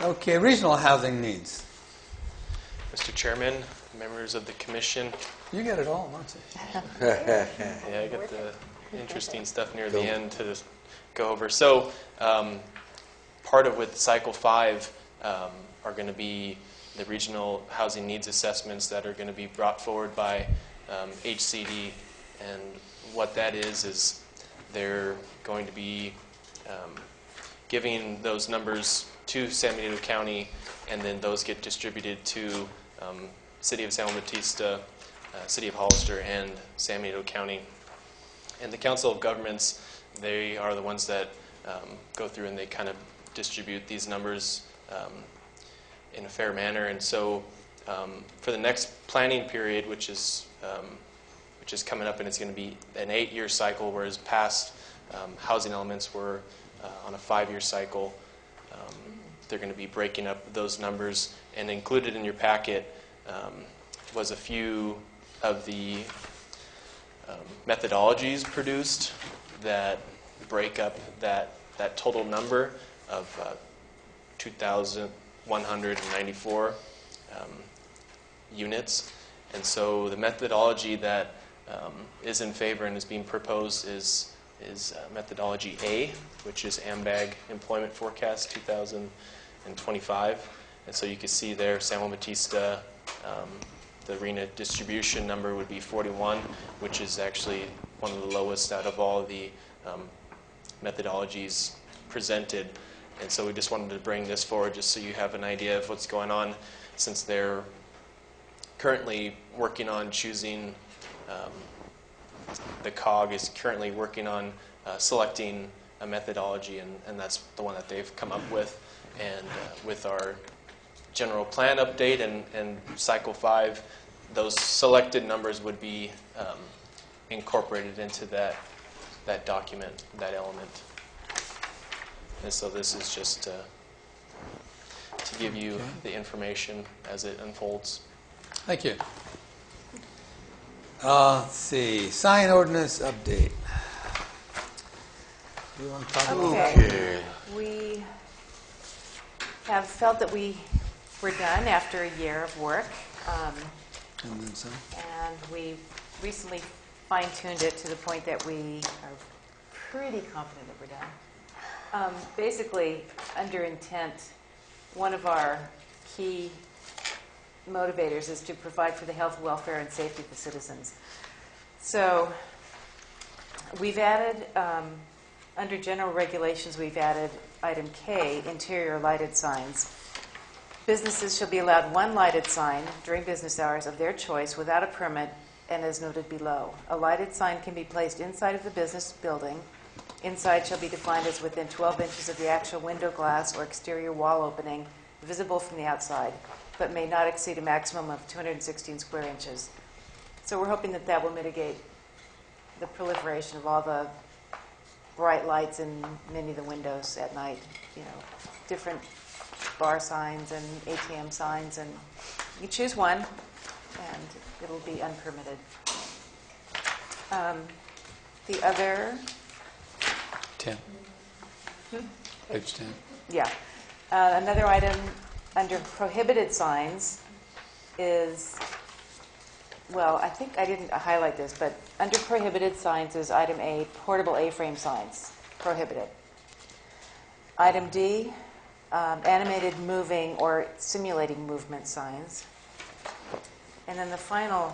Okay, regional housing needs. Mr. Chairman, members of the commission, You get it all, don't you? yeah, I got the interesting stuff near the end to go over. So, part of with Cycle 5 are going to be the regional housing needs assessments that are going to be brought forward by HCD. And what that is they're going to be giving those numbers to San Benito County, and then those get distributed to City of San Juan Bautista, City of Hollister, and San Benito County. And the Council of Governments, they are the ones that go through and they kind of distribute these numbers in a fair manner. And so for the next planning period, which is coming up, and it's going to be an 8-year cycle, whereas past housing elements were on a 5-year cycle. they're going to be breaking up those numbers. And included in your packet was a few of the methodologies produced that break up that total number of 2,194 units. And so the methodology that is in favor and is being proposed is methodology A, which is AMBAG Employment Forecast 2025. And so you can see there, San Juan Bautista, the RENA distribution number would be 41, which is actually one of the lowest out of all the methodologies presented. And so we just wanted to bring this forward just so you have an idea of what's going on, since they're currently working on choosing, the COG is currently working on selecting a methodology, and that's the one that they've come up with. And with our general plan update and cycle 5, those selected numbers would be incorporated into that document, that element. And so this is just to give you the information as it unfolds. Thank you. Let's see, sign ordinance update. Do you want to talk about that? Okay. We have felt that we were done after a year of work, And then some. and we recently fine-tuned it to the point that we are pretty confident that we're done. Basically, under intent, one of our key motivators is to provide for the health, welfare, and safety of the citizens. So we've added, under general regulations, we've added item K, interior lighted signs. Businesses shall be allowed one lighted sign during business hours of their choice without a permit, and as noted below. A lighted sign can be placed inside of the business building. Inside shall be defined as within 12 inches of the actual window glass or exterior wall opening visible from the outside, but may not exceed a maximum of 216 square inches. So we're hoping that that will mitigate the proliferation of all the bright lights in many of the windows at night. You know, different bar signs and ATM signs, and you choose one, and it'll be unpermitted. The other... 10. Page 10. Yeah. Another item under prohibited signs is, well, I think I didn't highlight this, but under prohibited signs is item A, portable A-frame signs, prohibited. Item D, animated moving or simulating movement signs. And then the final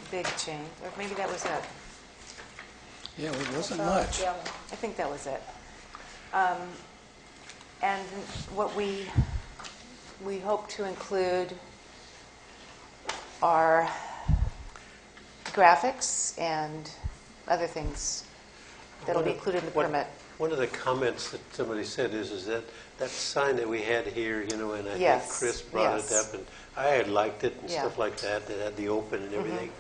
big change, or maybe that was it. Yeah, it wasn't much. Yeah. I think that was it. And what we hope to include are graphics and other things that'll be included in the permit. One of the comments that somebody said is that sign that we had here, you know, and I Yes, think Chris brought yes. it up, and I had liked it and Yeah. stuff like that had the open and everything.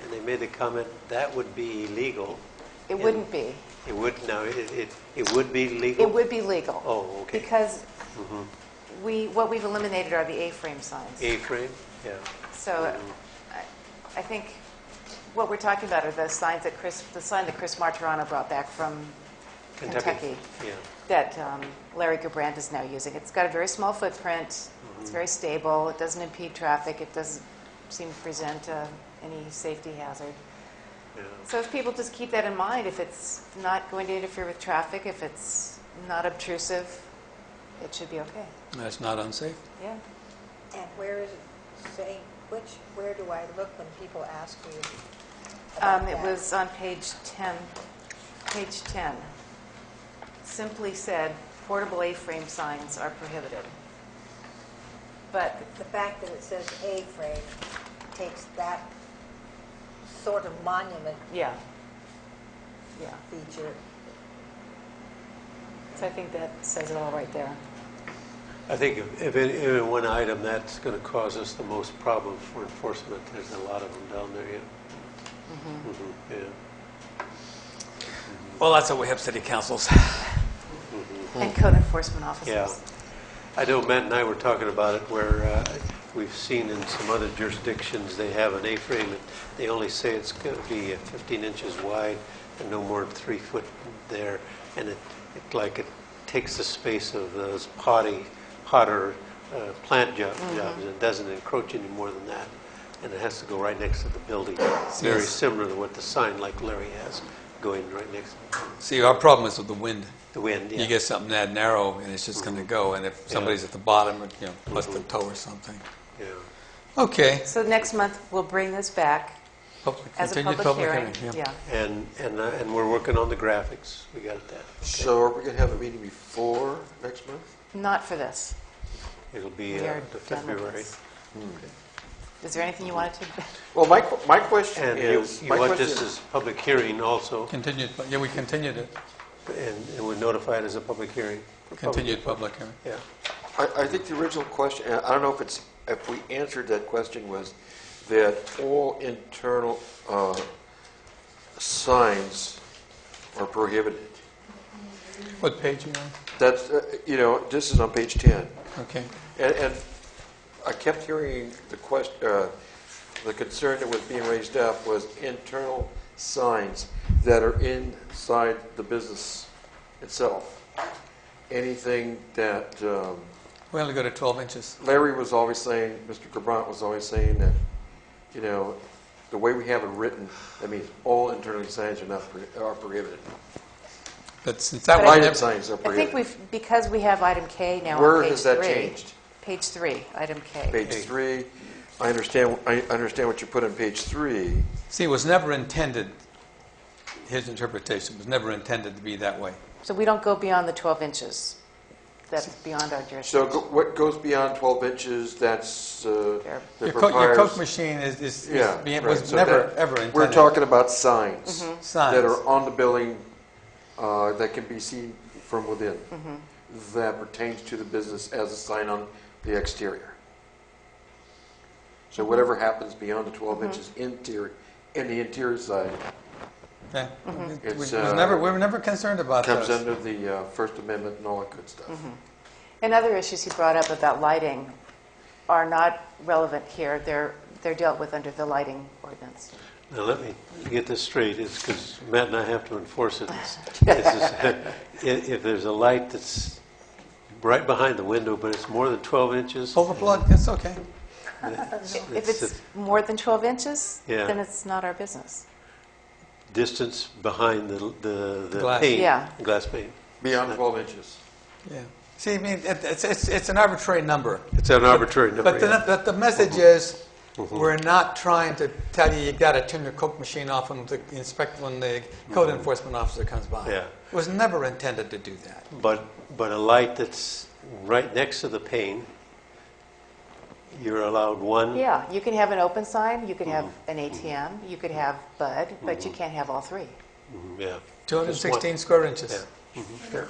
And they made the comment that would be illegal. It wouldn't be. It would, no, it would be legal? It would be legal. Oh, okay. Because what we've eliminated are the A-frame signs. A-frame, yeah. So I think what we're talking about are the signs that the sign that Chris Martirano brought back from Kentucky. Yeah. That Larry Gerbrand is now using. It's got a very small footprint. It's very stable. It doesn't impede traffic. It doesn't seem to present any safety hazard. Yeah. So if people just keep that in mind, if it's not going to interfere with traffic, if it's not obtrusive, it should be okay. That's not unsafe. Yeah. And where is it saying, where do I look when people ask you about It that? was on page 10. Page 10. Simply said, portable A-frame signs are prohibited. But The fact that it says A-frame takes that sort of monument yeah. feature. So I think that says it all right there. I think if in one item that's going to cause us the most problems for enforcement, there's a lot of them down there, yeah. Yeah. Well, that's what we have city councils. And code enforcement officers. Yeah. I know Matt and I were talking about it where we've seen in some other jurisdictions they have an A-frame and they only say it's going to be 15 inches wide and no more than 3 foot there, and it takes the space of those hotter plant jobs and it doesn't encroach any more than that, and it has to go right next to the building. Very similar to what the sign like Larry has going right next to the building. See, our problem is with the wind. The wind, yeah. You get something that narrow, and it's just going to go. And if somebody's at the bottom, bust a toe or something. Yeah. Okay. So next month, we'll bring this back as a Continued public hearing. yeah. And we're working on the graphics. We got that. So are we going to have a meeting before next month? Not for this. It'll be We are the done with February. this. Is there anything you wanted to? Well, my question And is... you want this as public hearing also, Continued. Yeah, we continued it. and we're notified as a public hearing. Continued public hearing. Yeah. I think the original question, and I don't know if we answered that question, was that all internal signs are prohibited. What page are you on? That's, this is on page 10. Okay. And I kept hearing the question, the concern that was being raised up was internal signs that are inside the business itself. Anything that We only go to 12 inches. Larry was always saying, Mr. Gerbrandt was always saying that, the way we have it written, that means all internal signs are prohibited. But since that But was Lighted never, signs are I think prohibited. because we have item K now Where on page has that 3. changed? Page 3, item K. Page 3, I understand what you put on page 3. see, it was never intended, his interpretation was never intended to be that way. So we don't go beyond the 12 inches. That's beyond our So jurisdiction. what goes beyond 12 inches, that's Fair. that Your requires... Coke machine was So never, that- ever intended. We're talking about signs Signs. that are on the building that can be seen from within, that pertains to the business as a sign on the exterior. So whatever happens beyond the 12 inches interior, in the interior side, Okay. It's, we were never concerned about comes those. under the First Amendment and all that good stuff. And other issues he brought up about lighting are not relevant here. They're dealt with under the lighting ordinance. Now, let me get this straight, it's because Matt and I have to enforce it. If there's a light that's right behind the window, but it's more than 12 inches, Pull the plug, it's okay. If it's more than 12 inches, Yeah. then it's not our business. distance behind the Glass. pane, Yeah. glass pane. Beyond 12 inches. Yeah. See, I mean, it's an arbitrary number. It's an arbitrary number. But yeah. the message is, we're not trying to tell you got to turn your Coke machine off when the code enforcement officer comes by. Yeah. It was never intended to do that. But a light that's right next to the pane, you're allowed one. Yeah, you can have an open sign, you can have an ATM, you could have Bud, but you can't have all three. Yeah. 216 square inches. Yeah. Sure.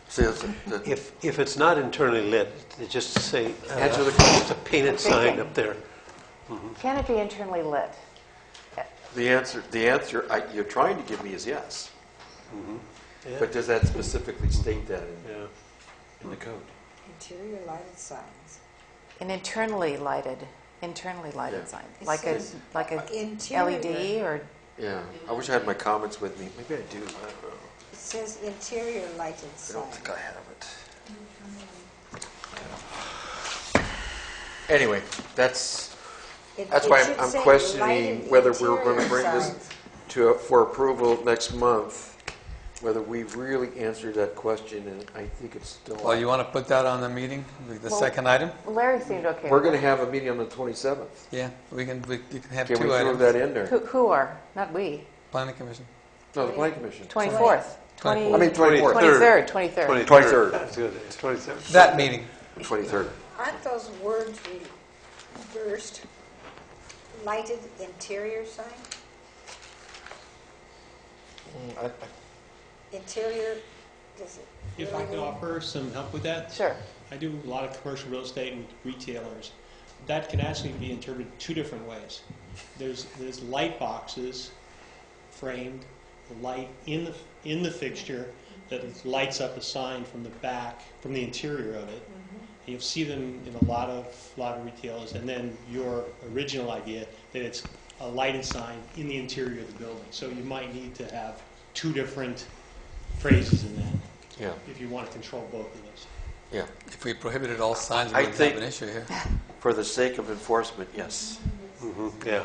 See, that's If it's not internally lit, it just say Answer the it's a painted I'm sign thinking. up there. Can it be internally lit? the answer you're trying to give me is yes. Yeah. But does that specifically state that Yeah. in the code? Interior lighted signs. An internally lighted Yeah. sign, It like says, a interior. LED or Yeah. I wish I had my comments with me. Maybe I do. I don't know. It says interior lighted I sign. don't think I have it. Anyway, that's why It should I'm say questioning lighted whether we're going to interior bring this signs. for approval next month, whether we've really answered that question, and I think it's still... Well, you want to put that on the meeting, the Well- second item? Larry seemed okay. We're with going to it. have a meeting on the 27th. Yeah, you can have Can we two throw items. that in there? Who are? Not we. Planning Commission. No, the Planning Commission. 24th. 24th. I mean, 24th. 23rd. 23rd. 23rd. That's good. It's 27th. That meeting. 23rd. Aren't those words reversed? Lighted interior sign? Interior, does it? If I could offer some help with that, Sure. I do a lot of commercial real estate and retailers. That can actually be interpreted two different ways. There's light boxes framed, the light in the fixture, that lights up a sign from the back, from the interior of it. And you'll see them in a lot of retailers. And then your original idea that it's a lighted sign in the interior of the building. So you might need to have two different phrases in that. Yeah. If you want to control both of those. Yeah. If we prohibited all signs, we I wouldn't think- have an issue here. For the sake of enforcement, yes. Yeah.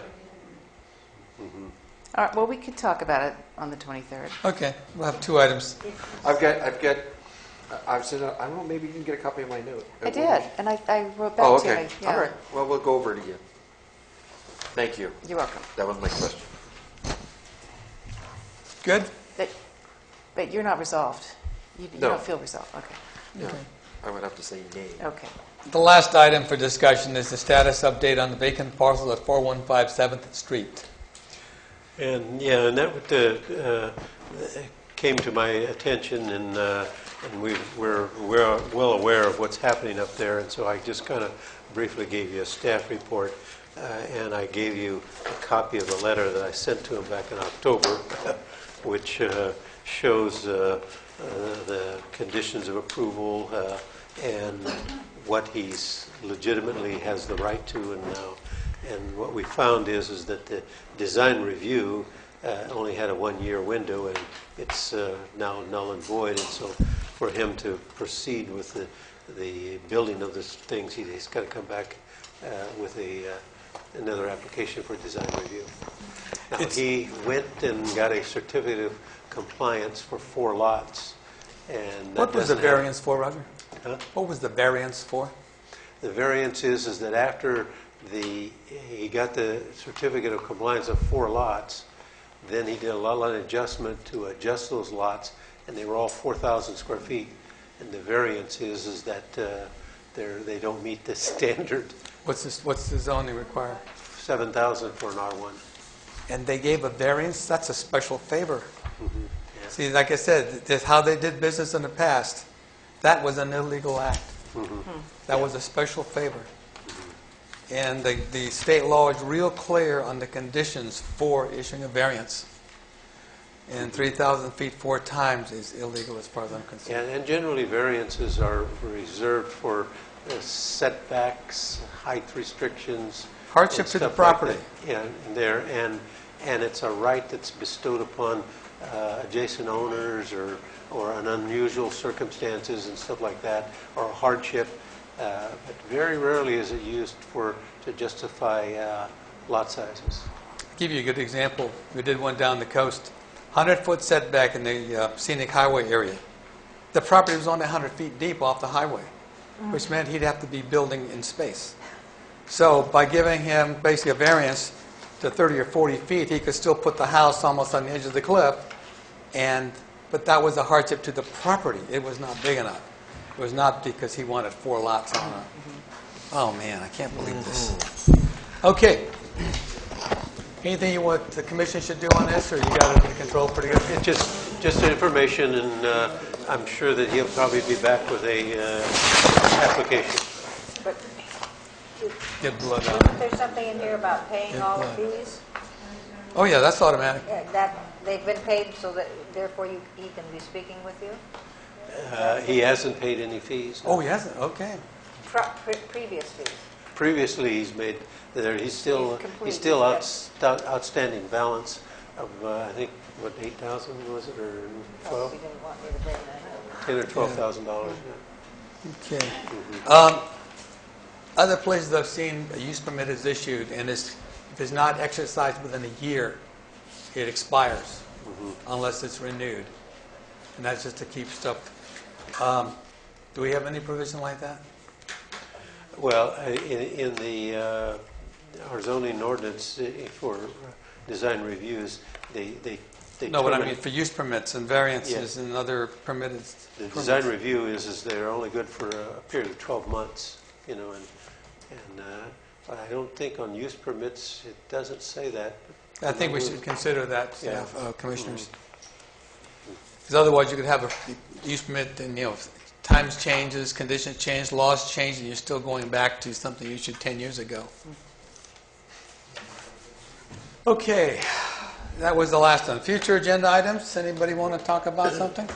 All right, well, we could talk about it on the 23rd. Okay, we'll have two items. I've said, I don't know, maybe you can get a copy of my note. I did, and I wrote back Oh, to you. okay. All right. Well, we'll go over it again. Thank you. You're welcome. That was my question. Good? But you're not resolved. You No. don't feel resolved. Okay. No, I would have to say nay. Okay. The last item for discussion is the status update on the vacant parcel at 415 7th Street. And yeah, and that came to my attention, and we're well aware of what's happening up there, and so I just kind of briefly gave you a staff report, and I gave you a copy of the letter that I sent to him back in October, which shows the conditions of approval and what he's legitimately has the right to, and what we found is that the design review only had a 1-year window, and it's now null and void. And so, for him to proceed with the building of this things, he's got to come back with another application for design review. Now, he went and got a certificate of compliance for 4 lots, and What was the variance for, Roger? Huh? What was the variance for? The variance is that after he got the certificate of compliance of 4 lots, then he did a lot line adjustment to adjust those lots, and they were all 4,000 square feet. And the variance is that they don't meet the standard. What's the zoning require? 7,000 for an R1. And they gave a variance? That's a special favor. Yeah. See, like I said, that's how they did business in the past. That was an illegal act. That was a special favor. And the state law is real clear on the conditions for issuing a variance. And 3,000 feet 4 times is illegal as far as I'm concerned. And generally variances are reserved for setbacks, height restrictions. Hardship and to the stuff like property. that. Yeah, and it's a right that's bestowed upon adjacent owners or an unusual circumstances and stuff like that, or a hardship. But very rarely is it used to justify lot sizes. I'll give you a good example. We did one down the coast. 100-foot setback in the scenic highway area. The property was only 100 feet deep off the highway, which meant he'd have to be building in space. So by giving him basically a variance to 30 or 40 feet, he could still put the house almost on the edge of the cliff, but that was a hardship to the property. It was not big enough. It was not because he wanted 4 lots on it. Oh man, I can't believe this. Okay. Anything you want the commission should do on this, or you got it under control pretty good? It's just information, and I'm sure that he'll probably be back with a application. But Get blood on isn't it. there something in here about paying all the fees? Oh yeah, that's automatic. That they've been paid, so that therefore he can be speaking with you? He hasn't paid any fees. Oh, he hasn't? Okay. Previous fees? Previously, he's still complete, outstanding balance of I think what 8,000 was it, or Oh, 12, you didn't want me to bring that up. $10,000 or $12,000. Okay. Other places I've seen a use permit is issued, and if it's not exercised within a year, it expires unless it's renewed. And that's just to keep stuff. Do we have any provision like that? Well, in our zoning ordinance for design reviews, they No, but I terminate- mean for use permits and variances Yes. and other permitted The permits. design review is they're only good for a period of 12 months, and I don't think on use permits it doesn't say that. I think we should consider that, Yeah. commissioners. Because otherwise you could have a use permit and, times changes, conditions change, laws change, and you're still going back to something you issued 10 years ago. Okay, that was the last one. Future agenda items, anybody want to talk about something?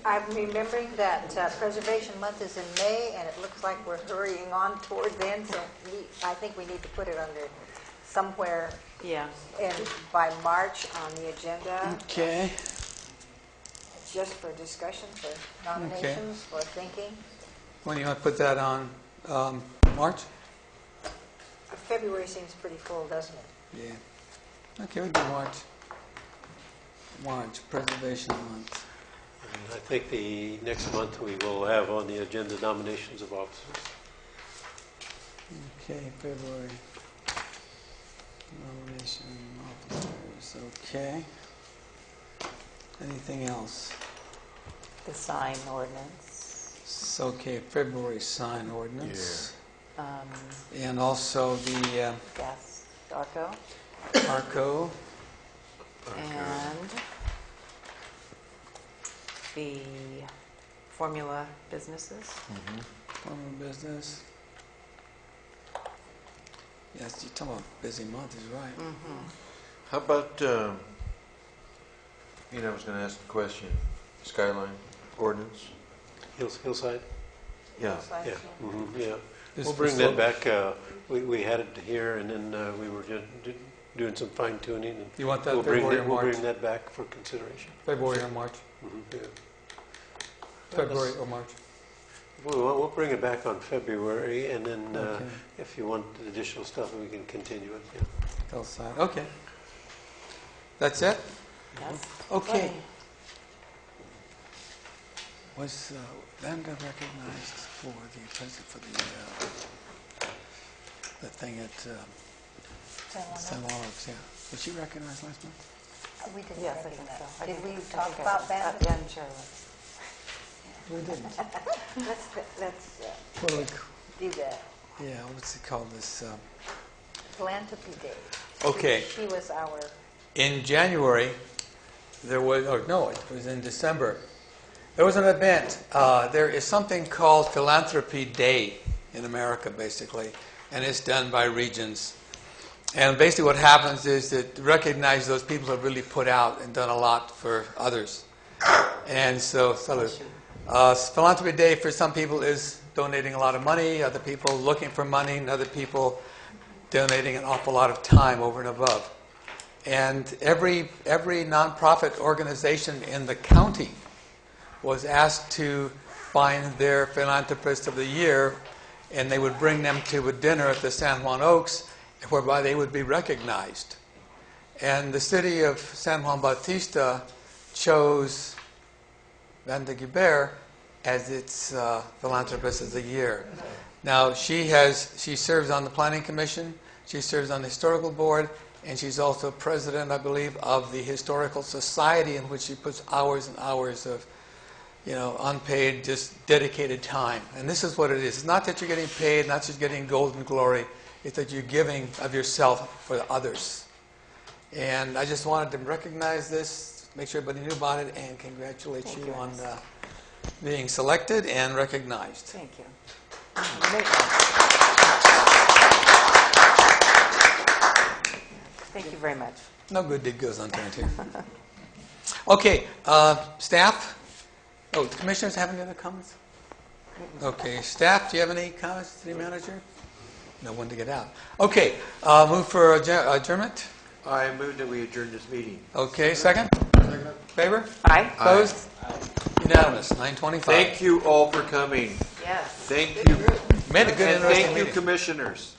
I'm remembering that Preservation Month is in May, and it looks like we're hurrying on toward then, so I think we need to put it under somewhere Yeah. by March on the agenda, Okay. just for discussion, for nominations, for thinking. When do you want to put that on? March? February seems pretty full, doesn't it? Yeah. Okay, we'll do March. March, Preservation Month. And I think the next month we will have on the agenda nominations of officers. Okay, February. Nomination officers. Okay. Anything else? The sign ordinance. Okay, February sign ordinance. Um, And also the gas, ARCO. ARCO. And the formula businesses. Formal business. Yes, you're talking about busy month, is right. How about, I was going to ask the question, skyline ordinance? Hillside? Yeah. Yeah. Yeah. This We'll bring facility- that back. We had it here, and then we were just doing some fine tuning. And You want that we'll bring February or that, we'll March? bring that back for consideration. February or March? Yeah. February or March? We'll bring it back on February, and then Okay. if you want additional stuff, we can continue it. Yeah. Hillside. Okay. That's it? Yes. Okay. Was Linda recognized for the president for the thing at San Juan Oaks? Yeah. Was she recognized last month? We didn't Yes, I think recognize. so. Did we I talk think I about was. that? Yeah, I'm sure. We didn't. Let's What do we? do that. Yeah. What's it called? This. Philanthropy Day. Okay. She was our, In January, there was, or no, it was in December. There was an event. There is something called Philanthropy Day in America, basically, and it's done by regions. And basically what happens is that recognize those people who have really put out and done a lot for others. And so, Philanthropy Day for some people is donating a lot of money, other people looking for money, and other people donating an awful lot of time over and above. And every nonprofit organization in the county was asked to find their philanthropist of the year, and they would bring them to a dinner at the San Juan Oaks, whereby they would be recognized. And the city of San Juan Bautista chose Vanda Guibert as its philanthropist of the year. Now, she serves on the Planning Commission, she serves on the Historical Board, and she's also president, I believe, of the Historical Society, in which she puts hours and hours of, unpaid, just dedicated time. And this is what it is. It's not that you're getting paid, not just getting golden glory. It's that you're giving of yourself for others. And I just wanted to recognize this, make sure everybody knew about it, and congratulate you on being selected and recognized. Thank you. Thank you very much. No good deed goes unturned here. Okay, staff? Oh, the commissioners have any other comments? Okay, staff, do you have any comments, city manager? No one to get out. Okay, move for adjournment. I move that we adjourn this meeting. Okay, second? Favor? Aye. Opposed? Unanimous, 9:25. Thank you all for coming. Yes. Thank you. Made a good, And interesting thank you, meeting. commissioners.